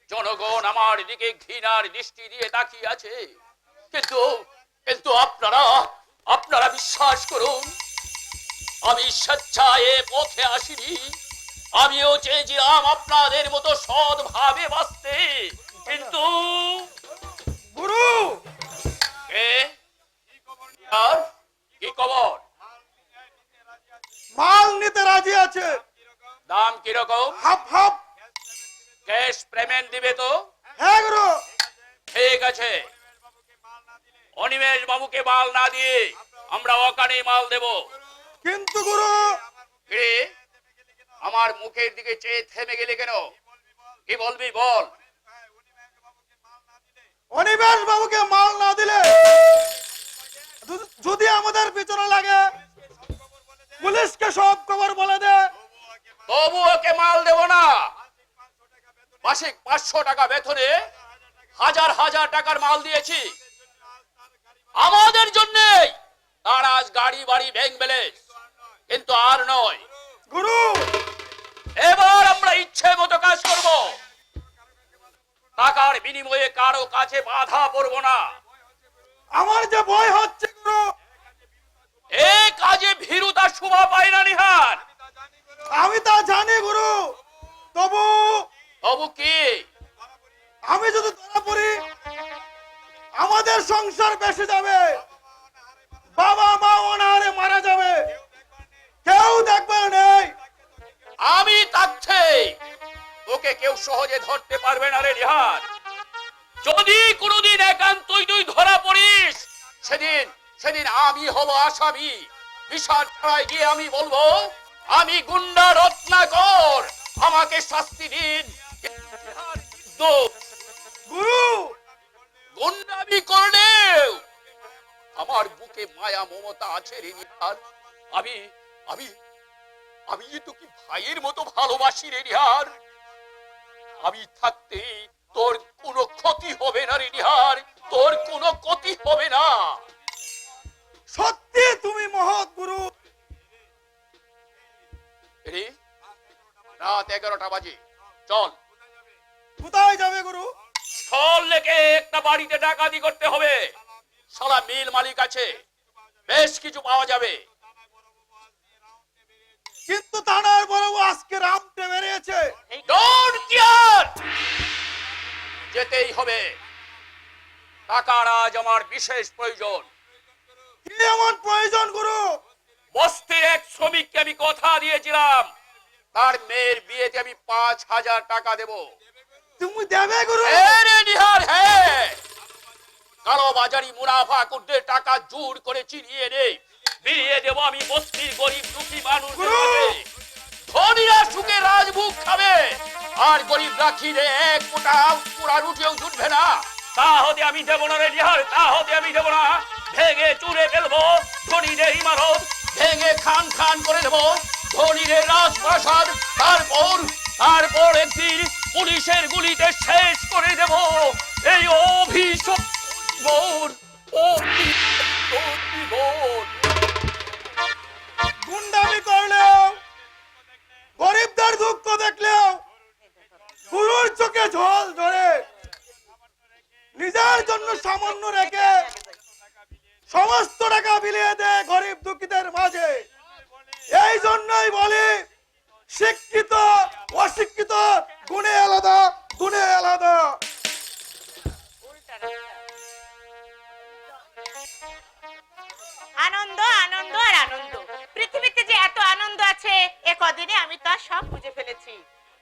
জনগণ আমার দিকে ঘৃণার দৃষ্টি দিয়ে তাকিয়ে আছে। কিন্তু কিন্তু আপনারা বিশ্বাস করুন, আমি স্বেচ্ছায় এ পথে আসিনি। আমিও চেয়েছিলাম আপনাদের মতো সৎভাবে বাঁচতে, কিন্তু গুরু কে? আর কি খবর? মাল নিতে রাজি আছে। দাম কিরকম? Half half. ক্যাশ পেমেন্ট দিবে তো? হ্যাঁ গুরু। ঠিক আছে, অনিমেষ বাবুকে মাল না দিয়ে আমরা ওখানে মাল দেব। কিন্তু গুরু কি? আমার মুখের দিকে চেয়ে থেমে গেলে কেন? কি বলবি বল। অনিমেষ বাবুকে মাল না দিলে যদি আমাদের পিছনে লাগে পুলিশকে সব খবর বলে দে, তবু ওকে মাল দেব না। মাসিক 500 টাকা বেতনে হাজার হাজার টাকার মাল দিয়েছি আমাদের জন্য। তার আজ গাড়ি বাড়ি ব্যাংক ব্যালেন্স, কিন্তু আর নয়। গুরু এবার আমরা ইচ্ছে মতো কাজ করব, টাকার বিনিময়ে কারো কাছে বাধা পড়ব না। আমার যে ভয় হচ্ছে গুরু, এই কাজে ভীরুতা শোভা পায় না নিহার। আমি তা জানি গুরু, তবু তবু কি? আমি যদি ধরা পড়ি আমাদের সংসার বেঁচে যাবে, বাবা মা অনাহারে মারা যাবে, কেউ দেখবে নেই। আমি থাকতে তোকে কেউ সহজে ধরতে পারবে না রে নিহার। যদি কোনোদিন একান্তই তুই ধরা পড়িস, সেদিন আমি হব আসামি। বিচার ছাড়াই গিয়ে আমি বলবো আমি গুন্ডা রত্নাকর, আমাকে শাস্তি দিন। গুরু গুন্ডামি করলেও আমার বুকে মায়া মমতা আছে রে নিহার। আমি আমি আমি যে তোকে ভাইয়ের মতো ভালোবাসি রে নিহার। আমি থাকতে তোর কোনো ক্ষতি হবে না রে নিহার, তোর কোনো ক্ষতি হবে না। সত্যি তুমি মহৎ গুরু। রে, রাত 11টা বাজে, চল। কোথায় যাবে গুরু? স্থল লেকে একটা বাড়িতে ডাকাতি করতে হবে। সারা মিল মালিক আছে, বেশ কিছু পাওয়া যাবে। কিন্তু থানার বড়বাবু আজকে রামতে বেরিয়েছে। ডোন্ট কেয়ার, যেতেই হবে। টাকার আজ আমার বিশেষ প্রয়োজন। কি এমন প্রয়োজন গুরু? বস্তির এক শ্রমিককে আমি কথা দিয়েছিলাম, তার মেয়ের বিয়েতে আমি 5,000 টাকা দেব। তুমি দেবে গুরু? নিহার, হ্যাঁ। কালো বাজারি মুনাফা করতে টাকা জোর করে চিনিয়ে নেই, বিয়ে দেব আমি বস্তির গরিব দুঃখী মানুষ। ধনীরা সুখে রাজভোগ খাবে, আর গরিবরা খিদে এক পোড়া রুটিও জুটবে না। তা হতে আমি দেব না রে নিহার, তা হতে আমি দেব না। ভেঙে চুরে ফেলবো ধনীদের ইমারত, ভেঙে খান খান করে দেবো ধনীদের রাজপ্রাসাদ। তারপর একদিন পুলিশের গুলিতে শেষ করে দেব এই অভিশপ্ত জীবন। গুন্ডামি করলেও গরিবদের দুঃখ দেখলেও গুরুর চোখে জল ধরে নিজের জন্য সামান্য রেখে সমস্ত টাকা বিলিয়ে দেয় গরিব গরিব দুঃখীদের মাঝে। এই জন্যই বলি শিক্ষিত অশিক্ষিত গুণে আলাদা, গুণে আলাদা। আনন্দ আনন্দ আর আনন্দ, পৃথিবীতে যে এত আনন্দ আছে এ কদিনে আমি তা সব বুঝে ফেলেছি।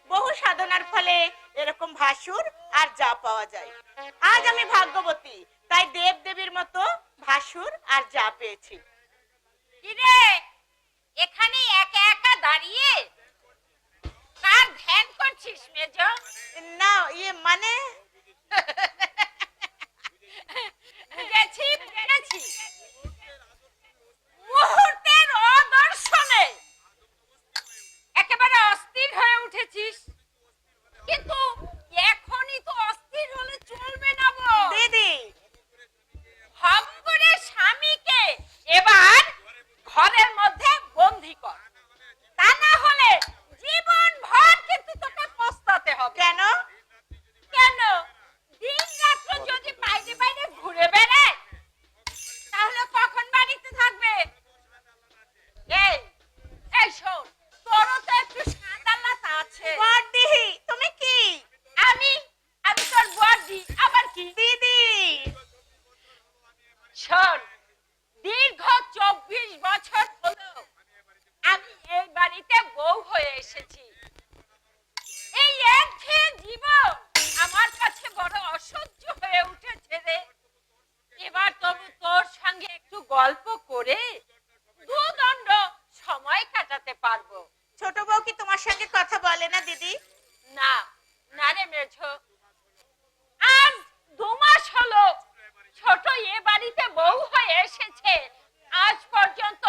বহু সাধনার ফলে এরকম ভাসুর আর যা পাওয়া যায়। আজ আমি ভাগ্যবতী, তাই দেব দেবীর মতো ভাসুর আর যা পেয়েছি। কিরে, এখানে একা একা দাঁড়িয়ে কার ধ্যান করছিস মেজ? না ইয়ে মানে বুঝেছি বুঝেছি, মুহূর্তের অদর্শনে একেবারে অস্থির হয়ে উঠেছিস, কিন্তু এখনই তো অস্থির হলে চলবে না গো দিদি। ভঙ্গরের স্বামীকে এবার ঘরের মধ্যে বন্দি কর, তা না হলে জীবন ভর কিন্তু তোকে পস্তাতে হবে। কেন? কেন? দিন রাত্র যদি বাইরে বাইরে ঘুরে বেড়ায় তাহলে কখন বাড়িতে থাকবে? এই এই শোন, তোরও তো একটু সাদালাত আছে। বড়দি, তুমি কি? আমি আমি তোর বড়দি, আবার কি? দিদি শোন, দীর্ঘ 24 বছর হলো আমি এই বাড়িতে বউ হয়ে এসেছি। এই একঘেয়ে জীবন আমার কাছে বড় অসহ্য হয়ে উঠেছে রে। এবার তবু তোর সঙ্গে একটু গল্প করে দুদণ্ড সময় কাটাতে পারবো। ছোট বউ কি তোমার সঙ্গে কথা বলে না দিদি? না না রে মেঝো, আজ 2 মাস হলো ছোট এ বাড়িতে বউ হয়ে এসেছে, আজ পর্যন্ত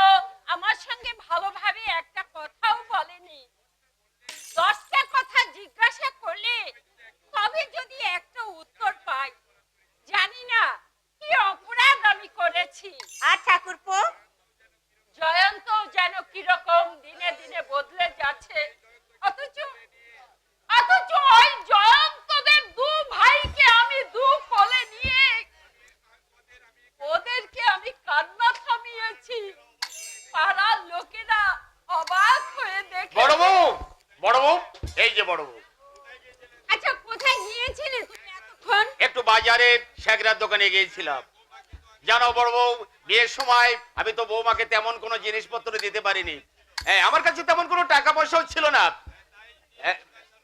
আমার সঙ্গে ভালোভাবে একটা কথাও বলেনি। 10টা কথা জিজ্ঞাসা করলে তবে যদি একটা উত্তর পাই। জানি না কি অপরাধ আমি করেছি। আর ঠাকুরপো? জয়ন্ত যেন কিরকম দিনে দিনে বদলে যাচ্ছে, অথচ ওই জয়ন্তদের 2 ভাইকে আমি 2 কোলে নিয়ে ওদেরকে আমি কান্না থামিয়েছি। পাড়ার লোকেরা অবাক হয়ে দেখে। বড় বউ, বড় বউ, এই যে বড় বউ। আচ্ছা, কোথায় গিয়েছিলে তুমি এতক্ষণ? একটু বাজারে শেখরার দোকানে গিয়েছিলাম। জানো বড় বউ, বিয়ের সময় আমি তো বৌমাকে তেমন কোনো জিনিসপত্র দিতে পারিনি। আমার কাছে তেমন কোনো টাকা পয়সাও ছিল না।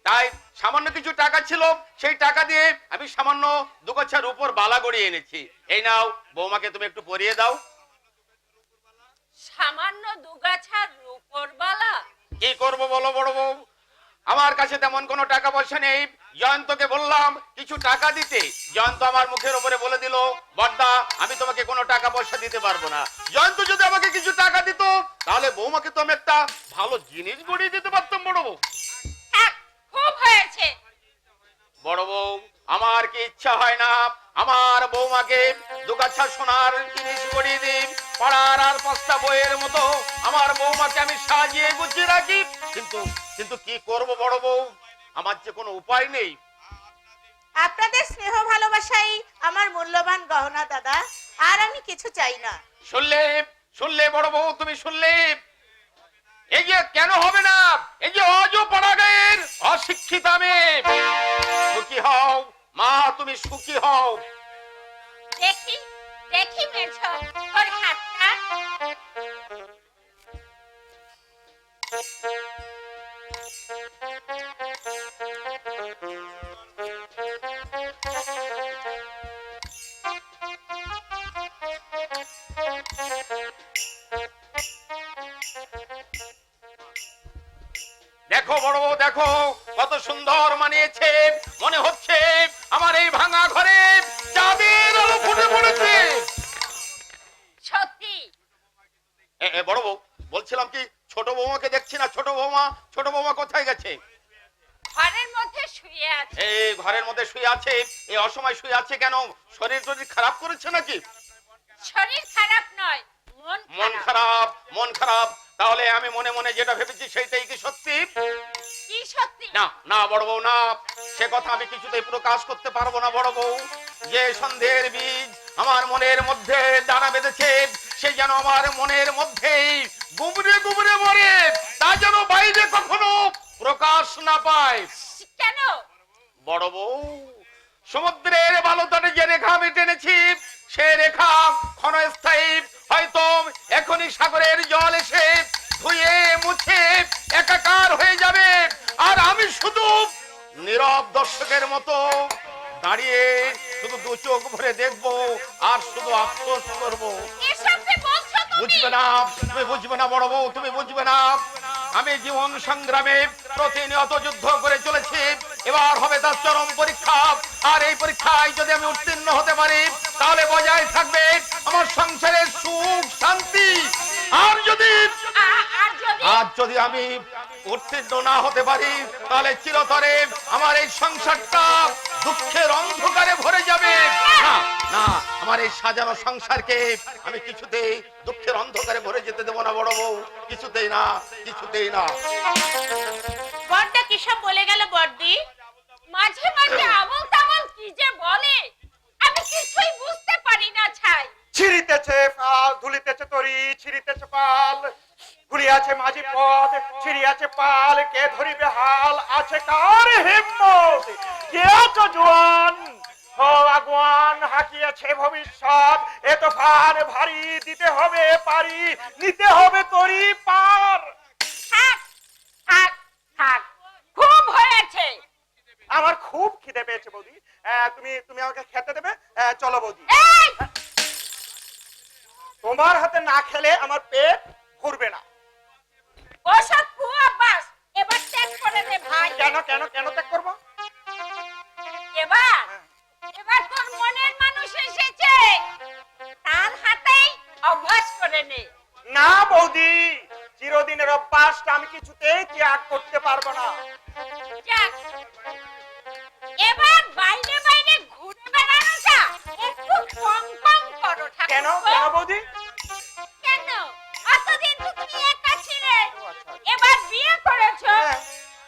তাই সামান্য কিছু টাকা ছিল, সেই টাকা দিয়ে আমি সামান্য 2 গোছার উপর বালা গড়িয়ে এনেছি। এই নাও, বৌমাকে তুমি একটু পরিয়ে দাও। সামান্য 2 গাছার রূপোর বালা? কি করবো বলো বড় বউ, আমার কাছে তেমন কোনো টাকা পয়সা নেই। জয়ন্তকে বললাম কিছু টাকা দিতে, জয়ন্ত আমার মুখের উপরে বলে দিল, বড়দা আমি তোমাকে কোনো টাকা পয়সা দিতে পারবো না। জয়ন্ত যদি আমাকে কিছু টাকা দিত তাহলে বৌমাকে তো আমি একটা ভালো জিনিস গড়িয়ে দিতে পারতাম বড় বউ। থাক, খুব হয়েছে। বড় বউ, আমার কি ইচ্ছা হয় না আমার বৌমাকে 2 গাছা সোনার জিনিস গড়িয়ে দিই, পাড়ার আর 5টা বইয়ের মতো আমার বৌমাকে আমি সাজিয়ে গুছিয়ে রাখি, কিন্তু কিন্তু কি করব বড় বউ, আমার যে কোনো উপায় নেই। আপনাদের স্নেহ ভালোবাসাই আমার মূল্যবান গহনা দাদা, আর আমি কিছু চাই না। শুনলে শুনলে বড় বউ, তুমি শুনলে? এই যে কেন হবে না, এই যে অজ পাড়াগের অশিক্ষিত আমি। সুখী হও মা, তুমি সুখী হও। দেখি দেখি মেঝো, ওর হাতটা। দেখো বড় বউ, দেখো কত সুন্দর মানিয়েছে, মনে হচ্ছে আমার এই ভাঙা ঘরে চাঁদের আলো ফুটে পড়েছে। সত্যি? বড় বউ, বলছিলাম কি, ছোট বৌমাকে দেখছি না। ছোট বৌমা কোথায় গেছে? ঘরের মধ্যে শুয়ে আছে। এই ঘরের মধ্যে শুয়ে আছে? এই অসময় শুয়ে আছে কেন? শরীর যদি খারাপ করেছে নাকি? শরীর খারাপ নয়, মন খারাপ। মন খারাপ? তাহলে আমি মনে মনে যেটা ভেবেছি সেইটাই কি সত্যি? কি সত্যি? না না বড় বউ, না, সে কথা আমি কিছুতেই প্রকাশ করতে পারবো না বড় বউ। যে সন্দেহের বীজ আমার মনের মধ্যে দানা বেঁধেছে সে যেন আমার মনের মধ্যেই গুবরে গুবরে মরে, তা যেন বাইরে কখনো প্রকাশ না পায়। কেন? বড় বউ, সমুদ্রের বালুতটে যে রেখা আমি টেনেছি, সে রেখা ক্ষণস্থায়ী। হয়তো এখনই সাগরের জল এসে ধুয়ে মুছে একাকার হয়ে যাবে, আর আমি শুধু নীরব দর্শকের মতো দাঁড়িয়ে শুধু দু চোখ ভরে দেখবো আর শুধু আফসোস করবো। এসব কি বলছো তুমি? বুঝবে না, তুমি বুঝবে না বড় বউ, তুমি বুঝবে না। আমি জীবন সংগ্রামে প্রতিনিয়ত যুদ্ধ করে চলেছি, এবার হবে তার চরম পরীক্ষা। আর এই পরীক্ষায় যদি আমি উত্তীর্ণ হতে পারি, তাহলে বজায় থাকবে আমার সংসারের সুখ শান্তি। আর যদি আমি উত্তীর্ণ না হতে পারি, তাহলে চিরতরে আমার এই সংসারটা দুঃখের অন্ধকারে ভরে যাবে। না না, আমার এই সাজানো সংসারকে আমি কিছুতেই দুঃখের অন্ধকারে ভরে যেতে দেবো না বড় বউ, কিছুতেই না, কিছুতেই না। বড়টা কিসব বলে গেল বড়দি? মাঝে মাঝে আবল তাবল কি যে বলে, আমি কিছুই বুঝতে পারি না। ছাই ছিড়িতেছে পাল, ধুলিতেছে তরি, ছিড়িতেছে পাল, ঘুরিয়াছে মাঝি পথ, ছিড়িয়াছে পাল, কে ধরিবে হাল, আছে কার হিম্মত, কে আছো জোয়ান, ও আগুয়ান, হাকিয়াছে ভবিষ্যৎ, এ তো ফার ভারী, দিতে হবে পারি, নিতে হবে তরি পার। থাক থাক থাক, খুব হয়েছে। আমার খুব খিদে পেয়েছে বৌদি, তুমি আমাকে খেতে দেবে? চলো বৌদি, এই তোমার হাতে না খেলে আমার পেট ভরবে না। ওসব কুয়াবাস এবার ত্যাগ করে দে ভাই। কেন কেন কেন ত্যাগ করবো? এবার তোর মনের মানুষ এসেছে, তার হাতেই অভ্যাস করে নে। না বৌদি, চিরদিনের অভ্যাসটা আমি কিছুতেই ত্যাগ করতে পারবো না। যাক, এবার বাইরে বাইরে ঘুরে বেড়ানোটা একটু কম কম করো ঠাকুর। কেন কেন বৌদি? কেন? এতদিন তো তুমি একা ছিলে, এবার বিয়ে করেছো,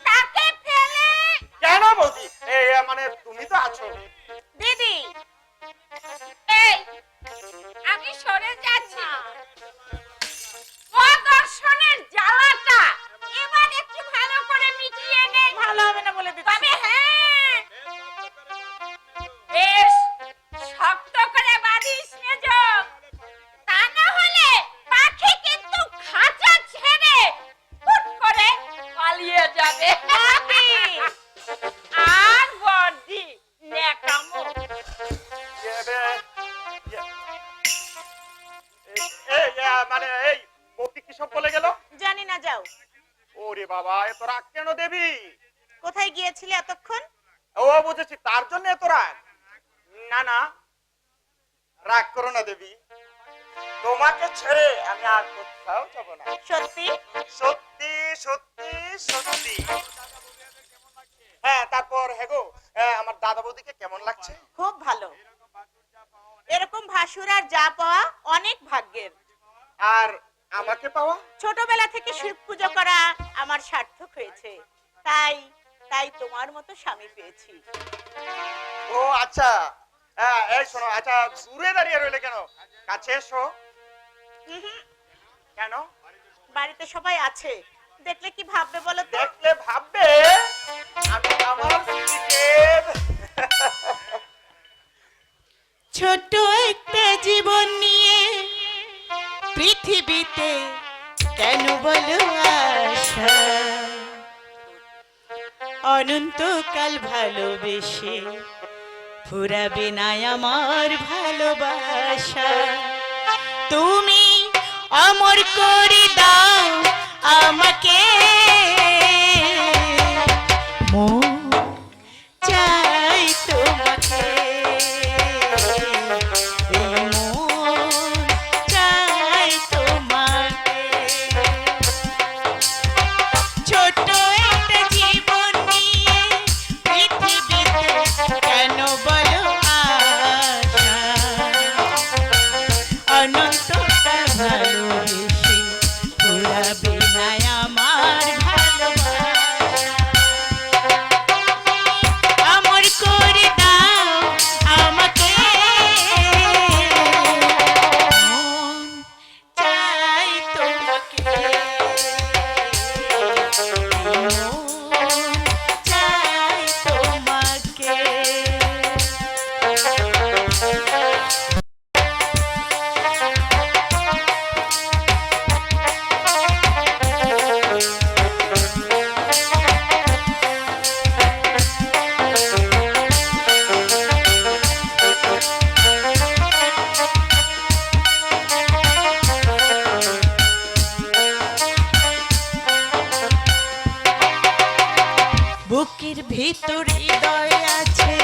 তাকে ফেলে। কেন বৌদি? মানে তুমি তো আছো। দিদি, এই আমি সরে যাচ্ছি। দর্শনের জ্বালাটা এবার একটু ভালো করে মিটিয়ে নে। ভালো হবে না বলে দিচ্ছি। তবে হ্যাঁ, বেশ শক্ত করে বাঁধিস নেজ, তা না হলে পাখি কিন্তু খাঁচা ছেড়ে হুট করে পালিয়ে যাবে। আর বর্দি নেকামো। মানে এই বৌদি কি সব বলে গেল? জানি না, যাও। ওরে বাবা, এত রাগ কেন দেবী? কোথায় গিয়েছিলে এতক্ষণ? ও বুঝেছি, তার জন্য এত রাগ। না না, রাগ করো না দেবী, তোমাকে ছেড়ে আমি আর কোথাও যাব না। সত্যি? সত্যি সত্যি সত্যি। হ্যাঁ, তারপর হেগো, আমার দাদা বৌদিকে কেমন লাগছে? খুব ভালো। এরকম ভাসুর আর যা পাওয়া অনেক ভাগ্যের। আর আমাকে পাওয়া? ছোটবেলা থেকে শিব পুজো করা আমার সার্থক হয়েছে, তাই তাই তোমার মতো স্বামী পেয়েছি। ও আচ্ছা, এই শোনো, আচ্ছা দূরে দাঁড়িয়ে রইলে কেন, কাছে এসো। কেন? বাড়িতে সবাই আছে, দেখলে কি ভাববে বলো তো? দেখলে ভাববে আমি আমার স্ত্রীকে। ছোট একটা জীবন নিয়ে পৃথিবীতে কেন বলো আশা, অনন্তকাল ভালোবেসে ফুরাবে না আমার ভালোবাসা। তুমি অমর করে দাও আমাকে, মন চাই তোমাকে, মন চাই তোমাকে। ছোট একটা জীবন নিয়ে পৃথিবীতে কেন বলো আশা, অনন্তকাল ভালোবেসে ভিতরে হৃদয় আছে,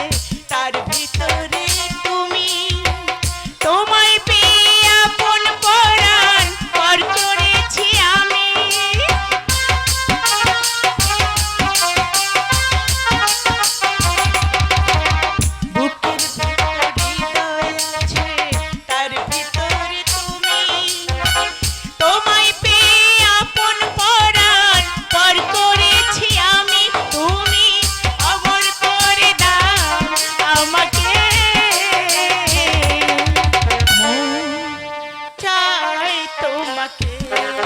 তার ভিতরে তুমি। তোমায় পেয়ে আপন পরাণ পর করেছি আমি। বুকের ভিতরে হৃদয় আছে, তার ভিতরে তুমি। তোমায় পেয়ে আপন পরাণ পর করেছি আমি। তুমি অমর করে দাও আমাকে, মন চাই তোমাকে, মন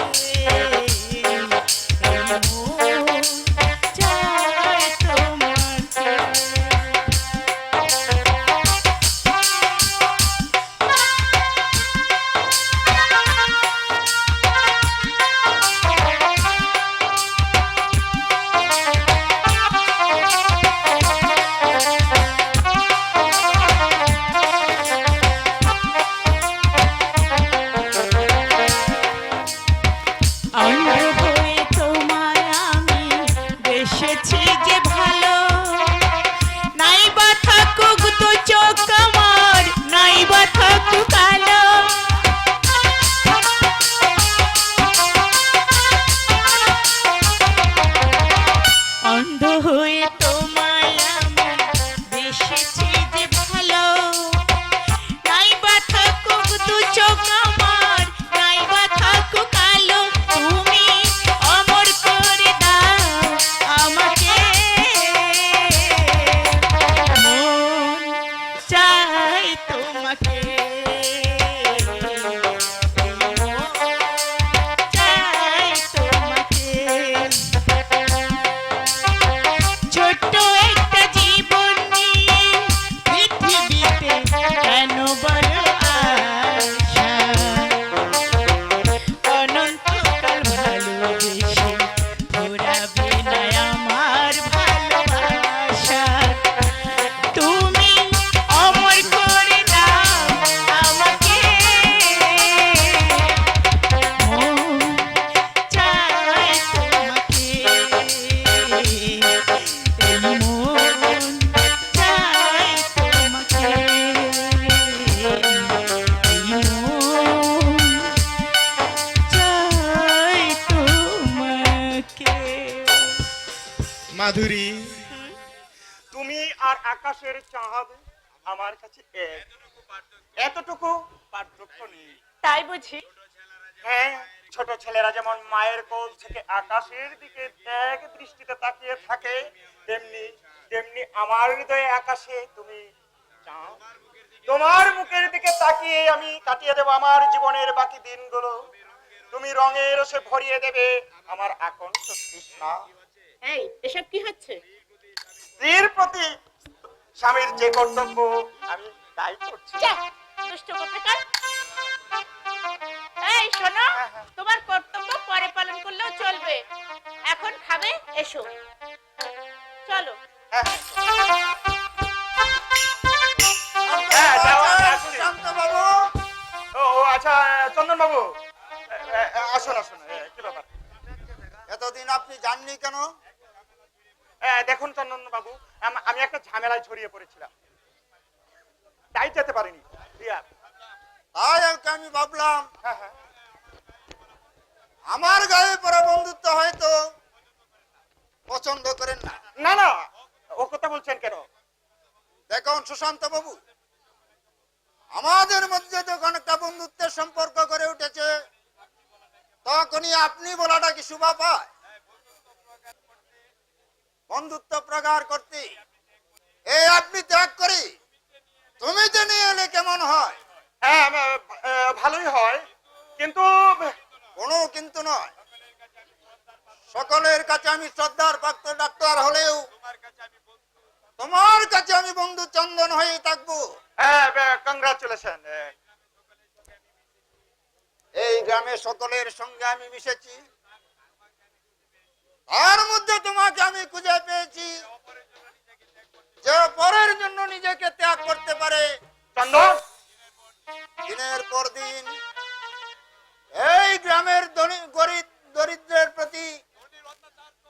চাই তোমাকে। অন্ধ হয়ে তোমায় আমি বেসেছি যে ভালো, নাই বা থাকুক তো চোখ আমার, নাই বা থাকুক কালো। অন্ধ হয়ে তোমায় আমি বেসেছি যে ভালো, নাই বা থাকুক দু চোখ আমার, নাই বা থাকুক কালো। তুমি অমর করে দাও আমাকে, মন চাই তোমাকে, মন চাই তোমাকে। ছোট্ট একটা জীবন নিয়ে পৃথিবীতে কেন বড় আশা, অনন্তকাল ভালোবেসে ঘোরাবে না আমার ভালোবাসা। তুমি অমর করে দাও আমাকে, মন চাই তোমাকে, মন চাই তোমাকে, মন চাই তোমাকে। মাধুরী, তুমি আর আকাশের চাঁদ আমার কাছে এক, এতটুকু পার্থক্য নেই। তাই বুঝি? হ্যাঁ, ছোট ছেলেরা যেমন মায়ের কোল থেকে আকাশের দিকে এক দৃষ্টিতে তাকিয়ে থাকে, তেমনি তেমনি আমার হৃদয়ে আকাশে তুমি চাঁদ। তোমার মুখের দিকে তাকিয়ে আমি কাটিয়ে দেব আমার জীবনের বাকি দিনগুলো। তুমি রঙের রসে ভরিয়ে দেবে আমার আকণ্ঠ তৃষ্ণা। এই এসব কি হচ্ছে? স্ত্রীর প্রতি স্বামীর যে কর্তব্য আমি তাই করছি। যা, দুষ্ট কোথাকার। এই শোনো, তোমার কর্তব্য পরে পালন করলেও চলবে, এখন খাবে, এসো চলো। হ্যাঁ, হ্যাঁ, যাও, আমি আসছি। সুশান্ত বাবু, ও আচ্ছা, চন্দন বাবু আসুন আসুন। কি ব্যাপার? এতদিন আপনি জাননি কেন? দেখুন চন্দন বাবু, আমি একটা ঝামেলায় ছড়িয়ে পড়েছিলাম, তাই যেতে পারিনি। তাই আমি ভাবলাম হ্যাঁ হ্যাঁ, আমার গায়ে পড়া বন্ধুত্ব হয়তো পছন্দ করেন না। না না, ও কথা বলছেন কেন? দেখুন সুশান্ত বাবু, আমাদের মধ্যে যখন একটা বন্ধুত্বের সম্পর্ক গড়ে উঠেছে, তখনই আপনি বলাটা কি শোভা পায়? বন্ধুত্ব প্রগাঢ় করতে এই আপনি ত্যাগ করি তুমি যে নিয়ে এলে কেমন হয়? হ্যাঁ, ভালোই হয়, কিন্তু কোনো কিন্তু নয়। সকলের কাছে আমি শ্রদ্ধার পাত্র ডাক্তার হলেও তোমার কাছে আমি বন্ধু চন্দন হয়ে থাকবো। কংগ্রাচুলেশন। এই গ্রামে সকলের সঙ্গে আমি মিশেছি, তার মধ্যে তোমাকে আমি খুঁজে পেয়েছি যে পরের জন্য নিজেকে ত্যাগ করতে পারে। চন্দন, দিনের পর দিন এই গ্রামের দরিদ্রের প্রতি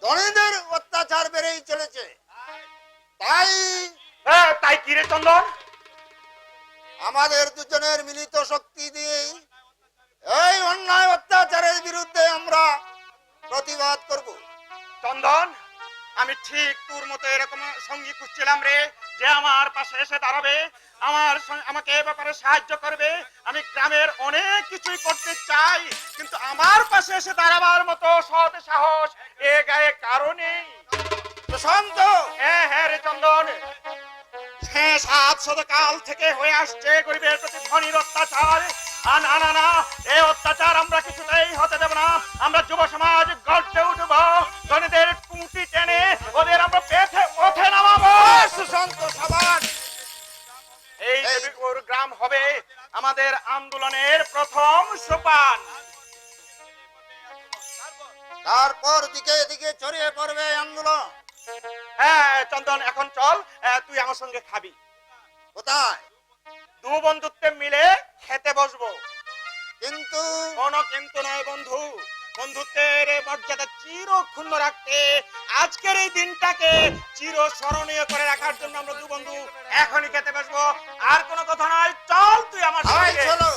ধনীদের অত্যাচার বেড়েই চলেছে। চন্দন? আমাদের দুজনের মিলিত শক্তি দিয়ে এই অন্যায় অত্যাচারের বিরুদ্ধে আমরা প্রতিবাদ করব। চন্দন, আমি ঠিক তোর মতো এরকম সঙ্গী খুঁজছিলাম রে, যে আমার পাশে এসে দাঁড়াবে, আমাকে এ ব্যাপারে সাহায্য করবে। আমি গ্রামের অনেক কিছুই করতে চাই, কিন্তু আমার পাশে এসে দাঁড়াবার মতো সৎ সাহস এ গায়ে কারো নেই। প্রশান্ত, হ্যাঁ হ্যাঁ রে চন্দন, 6-7 শতকাল থেকে হয়ে আসছে গরিবের প্রতি ধনীর অত্যাচার। না না না, এই অত্যাচার আমরা কিছুতেই হতে দেব না। আমরা যুব সমাজ গর্জে উঠব, ধনীদের কুমটি টেনে ওদের আমরা পথে নামাবো। সুশান্ত সাবাস। এই দেবীপুর গ্রাম হবে আমাদের আন্দোলনের প্রথম সোপান। তারপর দিকে দিকে ছড়িয়ে পড়বে আন্দোলন। হ্যাঁ চন্দন, এখন চল, তুই আমার সঙ্গে খাবি। কোথায়? দু বন্ধুত্বে মিলে খেতে বসবো। কিন্তু কোনো কিন্তু নয় বন্ধু, বন্ধুত্বের মর্যাদা চিরক্ষুণ্ণ রাখতে আজকের এই দিনটাকে চিরস্মরণীয় করে রাখার জন্য আমরা দু বন্ধু এখনই খেতে বসবো। আর কোনো কথা নয়, চল তুই আমার হাই সঙ্গে। চলো।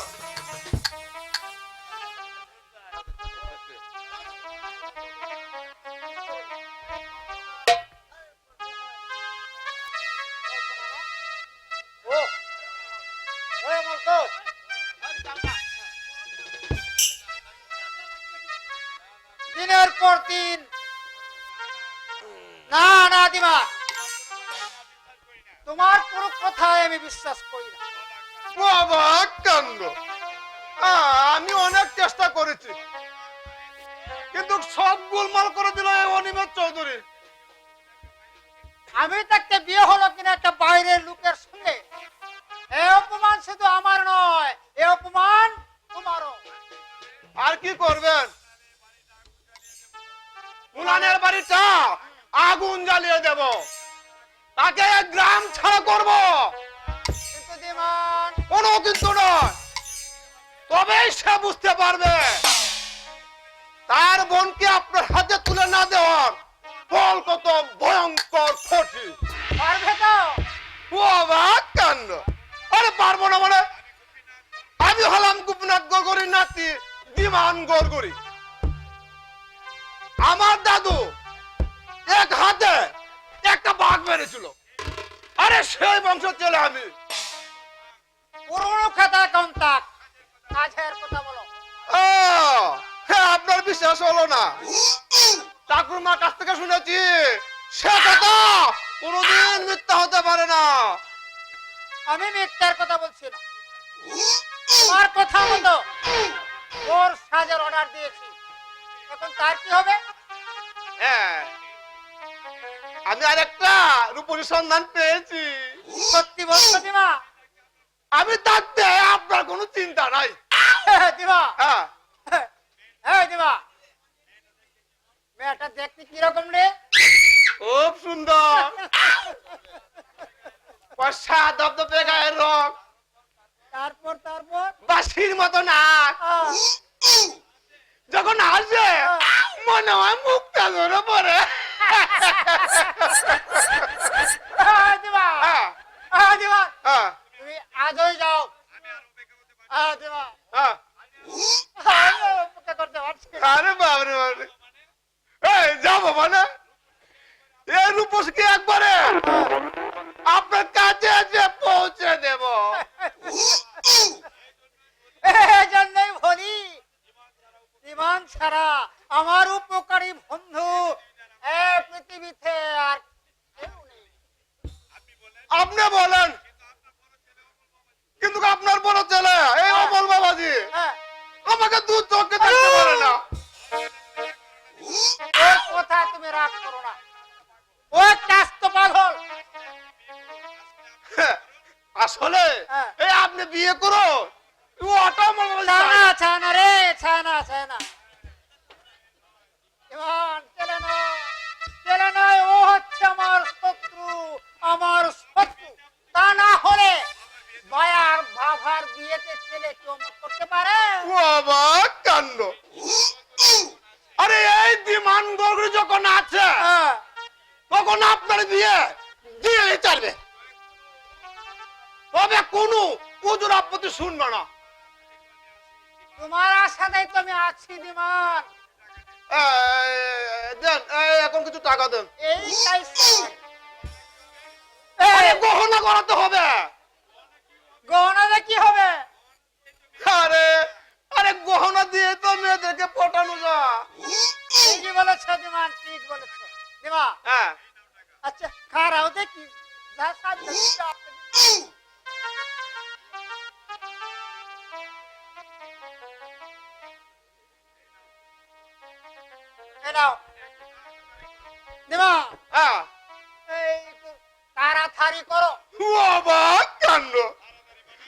দিনের পর দিন না না দিমা, তোমার কোনো কথাই আমি বিশ্বাস করি না। বাবা কান্দ, আমি অনেক চেষ্টা করেছি, কিন্তু সব গোলমাল করে দিল এই অনিমেষ চৌধুরী। আমি তাকে বিয়ে হলো কিনা একটা বাইরের লোকের সঙ্গে, এই অপমান শুধু আমার নয়, এই অপমান তোমারও। আর কি করবেন? মুলানের বাড়িটা আগুন জ্বালিয়ে দেব, তাকে গ্রাম ছাড়া করব। কিন্তু দিমান, কোনো কিন্তু নয়, তবেই সে বুঝতে পারবে তার বোনকে আপনার হাতে তুলে না দেওয়ার ফল কত ভয়ঙ্কর কঠিন। পারবে তো? বাবা কান্দ, আরে পারবো না মানে? আমি হলাম গোপীনাথ গড়গড়ির নাতি বিমান গড়গড়ি। আমার দাদু এক হাতে একটা বাঘ মেরেছিল, আরে সেই বংশ চলে আমি। পুরনো খাতা কন্টাক, কাজের কথা বলো। হ্যাঁ, আপনার বিশ্বাস হলো না? ঠাকুরমার কাছ থেকে শুনেছি সে কথা কোনোদিন মিথ্যা হতে পারে না। আমি মিথ্যার কথা বলছি না, তোমার কথা মতো ওর সাজের অর্ডার দিয়েছি, এখন তার কি হবে? হ্যাঁ, আমি আর একটা রূপরী সন্ধান পেয়েছি। সত্যি বলছো দিমা? আমি তাতে আপনার কোনো চিন্তা নাই। দিমা, হ্যাঁ, হ্যাঁ দিমা, মেয়েটা দেখতে কিরকম রে? খুব সুন্দর, দবদবে গায়ের রং, তারপর তারপর বাঁশির মতো নাক, যখন আসে মনে হয় মুখটা ধরে পড়ে। দিমা, হ্যাঁ, দিমা, হ্যাঁ, তুমি আজই যাও। দিমা, হ্যাঁ। আমি অপেক্ষা করতে পারছি না। আরে বাবরে বাবরে, এই যাবো মানে এই রূপসকে একবারে আপনার কাছে এসে পৌঁছে দেব। এই জন্যই বলি, বিমান ছাড়া আমার উপকারী বন্ধু এই পৃথিবীতে আর কেউ নেই। আপনি বলেন, কিন্তু আপনার বড় ছেলে এই অমল বাবাজি হ্যাঁ, আমাকে দু চোখে দেখতে পারে না। ওর কথায় তুমি রাগ করো না, ও কাস্ত পাগল। আসলে হ্যাঁ। এই আপনি বিয়ে করো, ওটা অমল বাবাজি চায় ছানা না। ছানা রে, ছানা ছানা। বিমান চলে নয়, ও হচ্ছে আমার শত্রু, আমার শত্রু। তা না হলে মায়ার বাবার বিয়েতে ছেলে চমক করতে পারে? বাবা কান্ড, আরে এই বিমান গড়গড়ি যখন আছে হ্যাঁ। তখন আপনার বিয়ে দিয়ে চাইবে। তবে কোনো ওজোর আপত্তি শুনবে না। তোমার আশাতেই তো আমি আছি দিমান। দেন এখন কিছু টাকা দেন। এই চাইছি। আরে গহনা করাতে হবে। গহনাতে কি হবে? আরে আরে গহনা দিয়ে তো মেয়েদেরকে পটানো যায়। ঠিকই বলেছো দিমান, ঠিক বলেছো দিমা। হ্যাঁ আচ্ছা খারাও দেখি যা সাথে এনাও দিমা। হ্যাঁ এই একটু তাড়াতাড়ি করো। বাবা কান্ড।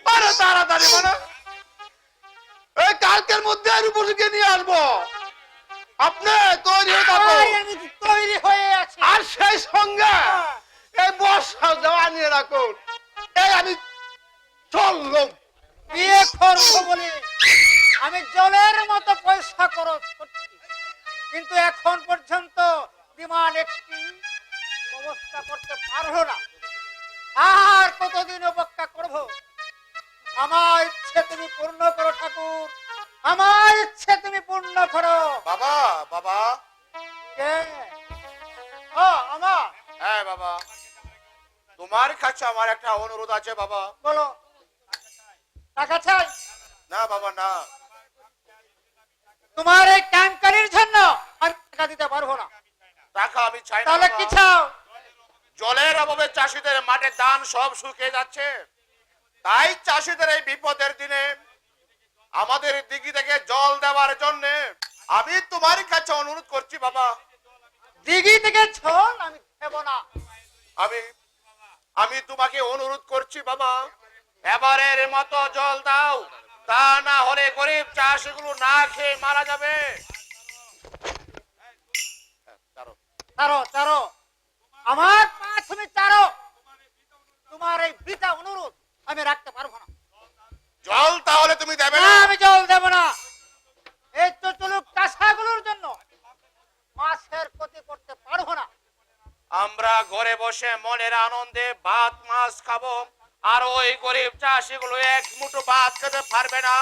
আরে তাড়াতাড়ি মানে এই কালকের মধ্যে রূপসীকে নিয়ে আসবো। আপনি তৈরি হয়ে থাকো। আয়, আমি তো তৈরি হয়ে আছি। আর সেই সঙ্গে এই বর্ষা দেওয়া নিয়ে রাখুন। এই আমি চললাম। বিয়ে করবো বলে আমি জলের মতো পয়সা খরচ করছি, কিন্তু এখন পর্যন্ত ডিমান্ড একটি ব্যবস্থা করতে পারলো না। আর কতদিন অপেক্ষা করব? আমার ইচ্ছে তুমি পূর্ণ করো ঠাকুর, আমার ইচ্ছে তুমি পূর্ণ করো। বাবা বাবা কে? ও আমার। হ্যাঁ বাবা, তোমার কাছে আমার একটা অনুরোধ আছে বাবা। বলো। টাকা চাই? না বাবা না। তোমার এই কামকারির জন্য আমি টাকা দিতে পারবো না। টাকা আমি চাই না তাহলে বাবা। কি চাও? জলের অভাবে চাষীদের মাঠে ধান সব শুকিয়ে যাচ্ছে, তাই চাষীদের এই বিপদের দিনে আমাদের দিঘি থেকে জল দেওয়ার জন্য আমি তোমার কাছে অনুরোধ করছি বাবা। দিঘি থেকে ছল আমি দেব না। আমি আমি তোমাকে অনুরোধ করছি বাবা, এবারের মতো জল দাও, তা না হলে গরিব চাষীগুলো না খেয়ে মারা যাবে। চারো চারো আমার পা তুমি চারো। তোমার এই বৃথা অনুরোধ আমি রাখতে পারবো না। জল তাহলে তুমি দেবে না, না? আমি জল দেব না। এই তো চলুক কাঁসাগুলোর জন্য মাছের ক্ষতি করতে পারবো না। আমরা ঘরে বসে মনের আনন্দে ভাত মাছ খাবো, আর ওই গরিব চাষিগুলো এক মুঠো ভাত খেতে পারবে না।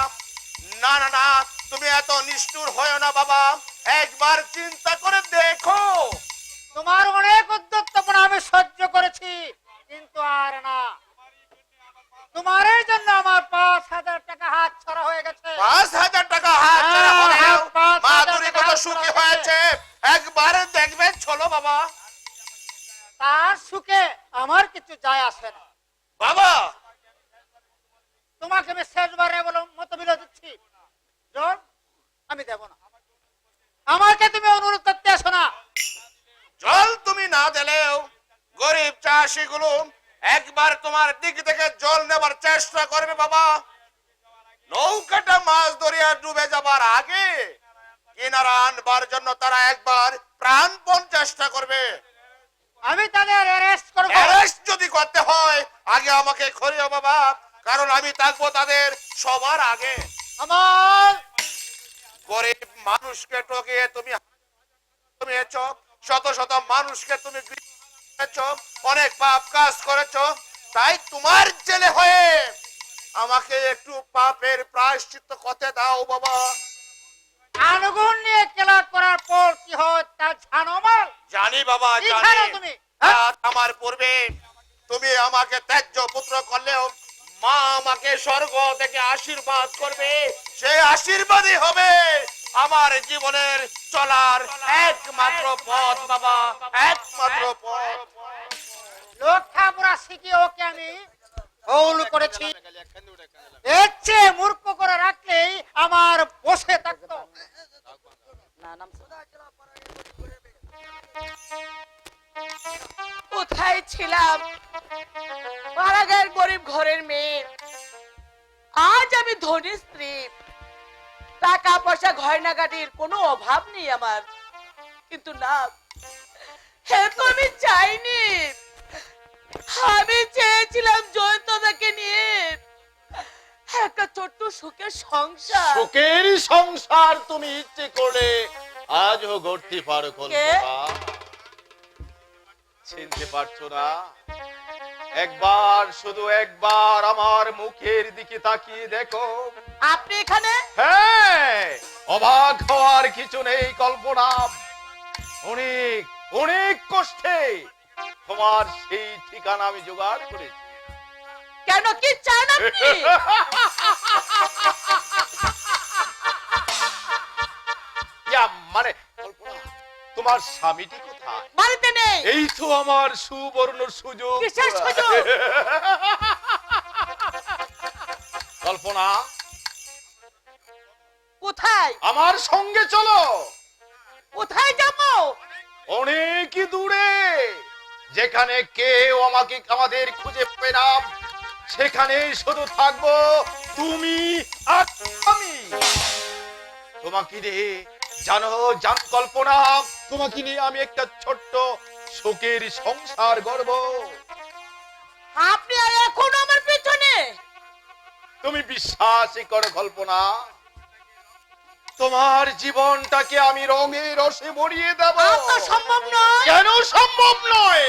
না না না, তুমি এত নিষ্ঠুর হয়েও না বাবা, একবার চিন্তা করে দেখো। তোমার অনেক উদ্যত্তপনা আমি সহ্য করেছি, কিন্তু আর না। তোমার এই জন্য আমার 5,000 টাকা হাত ছাড়া হয়ে গেছে। 5,000 টাকা হাত ছাড়া হ্যাঁ, হলেও 5,000 মাধুরী টাকা কত হাত সুখী ছাড়া হয়েছে, একবার দেখবেন। চলো বাবা। তার সুখে আমার কিছু যায় আসে না। বাবা তোমাকে আমি শেষবারে বলে মত বিলে দিচ্ছি, জল আমি দেব না। আমাকে তুমি অনুরোধ করতে আসো না। জল তুমি না দিলেও গরিব চাষিগুলো একবার তোমার দিক থেকে জল নেবার চেষ্টা করবে বাবা। নৌকাটা মাছ দরিয়া ডুবে যাবার আগে কিনারা আনবার জন্য তারা একবার প্রাণপণ চেষ্টা করবে। আমি তাদের অ্যারেস্ট করব। অ্যারেস্ট যদি করতে হয় আগে আমাকে খড়িও বাবা, কারণ আমি থাকবো তাদের সবার আগে। আমার গরিব মানুষকে ঠকিয়ে তুমি শত শত মানুষকে তুমি অনেক পাপ কাজ করেছো, তাই তোমার জেলে হয়ে আমাকে একটু পাপের প্রায়শ্চিত্ত করতে দাও বাবা। আনুগুণ নিয়ে খেলা করার পর কি হয় তা জানো মাল? জানি বাবা কি জানি। জানো তুমি? হ্যাঁ? আজ আমার পূর্বে তুমি আমাকে ত্যায্য পুত্র করলেও মা আমাকে স্বর্গ থেকে আশীর্বাদ করবে, সেই আশীর্বাদই হবে আমার জীবনের চলার একমাত্র পথ বাবা, একমাত্র পথ। লেখাপড়া শিখিয়ে ওকে আমি ভুল করেছি। এর চেয়ে মূর্খ করে রাখলেই আমার বসে থাকতো। কোথায় ছিলাম? পাড়াগাঁয়ের গরিব ঘরের মেয়ে, আজ আমি ধনী স্ত্রী। টাকা পয়সা গয়নাগাটির কোনো অভাব নেই আমার, কিন্তু না, হে তো আমি চাইনি। আমি চেয়েছিলাম জয়ন্তদাকে নিয়ে একটা ছোট্ট সুখের সংসার। সুখেরই সংসার তুমি ইচ্ছে করে আজও গড়তে পারো কে? কল্পনা। চিনতে পারছো না? একবার শুধু একবার আমার মুখের দিকে তাকিয়ে দেখো। আপনি এখানে? হ্যাঁ, অবাক হওয়ার কিছু নেই কল্পনা। অনেক অনেক কষ্টে তোমার সেই ঠিকানা আমি জোগাড় করেছি। কেন, কি চান আপনি? ইয়া, মানে কল্পনা, তোমার স্বামীটি কোথায়? বাড়িতে নেই। এই তো আমার সুবর্ণ সুযোগ। কিসের সুযোগ? কল্পনা, কোথায়? আমার সঙ্গে চলো। কোথায় যাব? অনেক দূরে, যেখানে কেউ আমাদের খুঁজে পাবে না, সেখানে শুধু থাকবো তুমি আর আমি। তোমাকে নিয়ে জানো কল্পনা, তোমাকে নিয়ে আমি একটা ছোট্ট সুখের সংসার গড়ব। আপনি আর এখন আমার পিছনে? তুমি বিশ্বাসই করো কল্পনা, তোমার জীবনটাকে আমি রঙে রসে ভরিয়ে দেব। তা তো সম্ভব নয়। কেন সম্ভব নয়?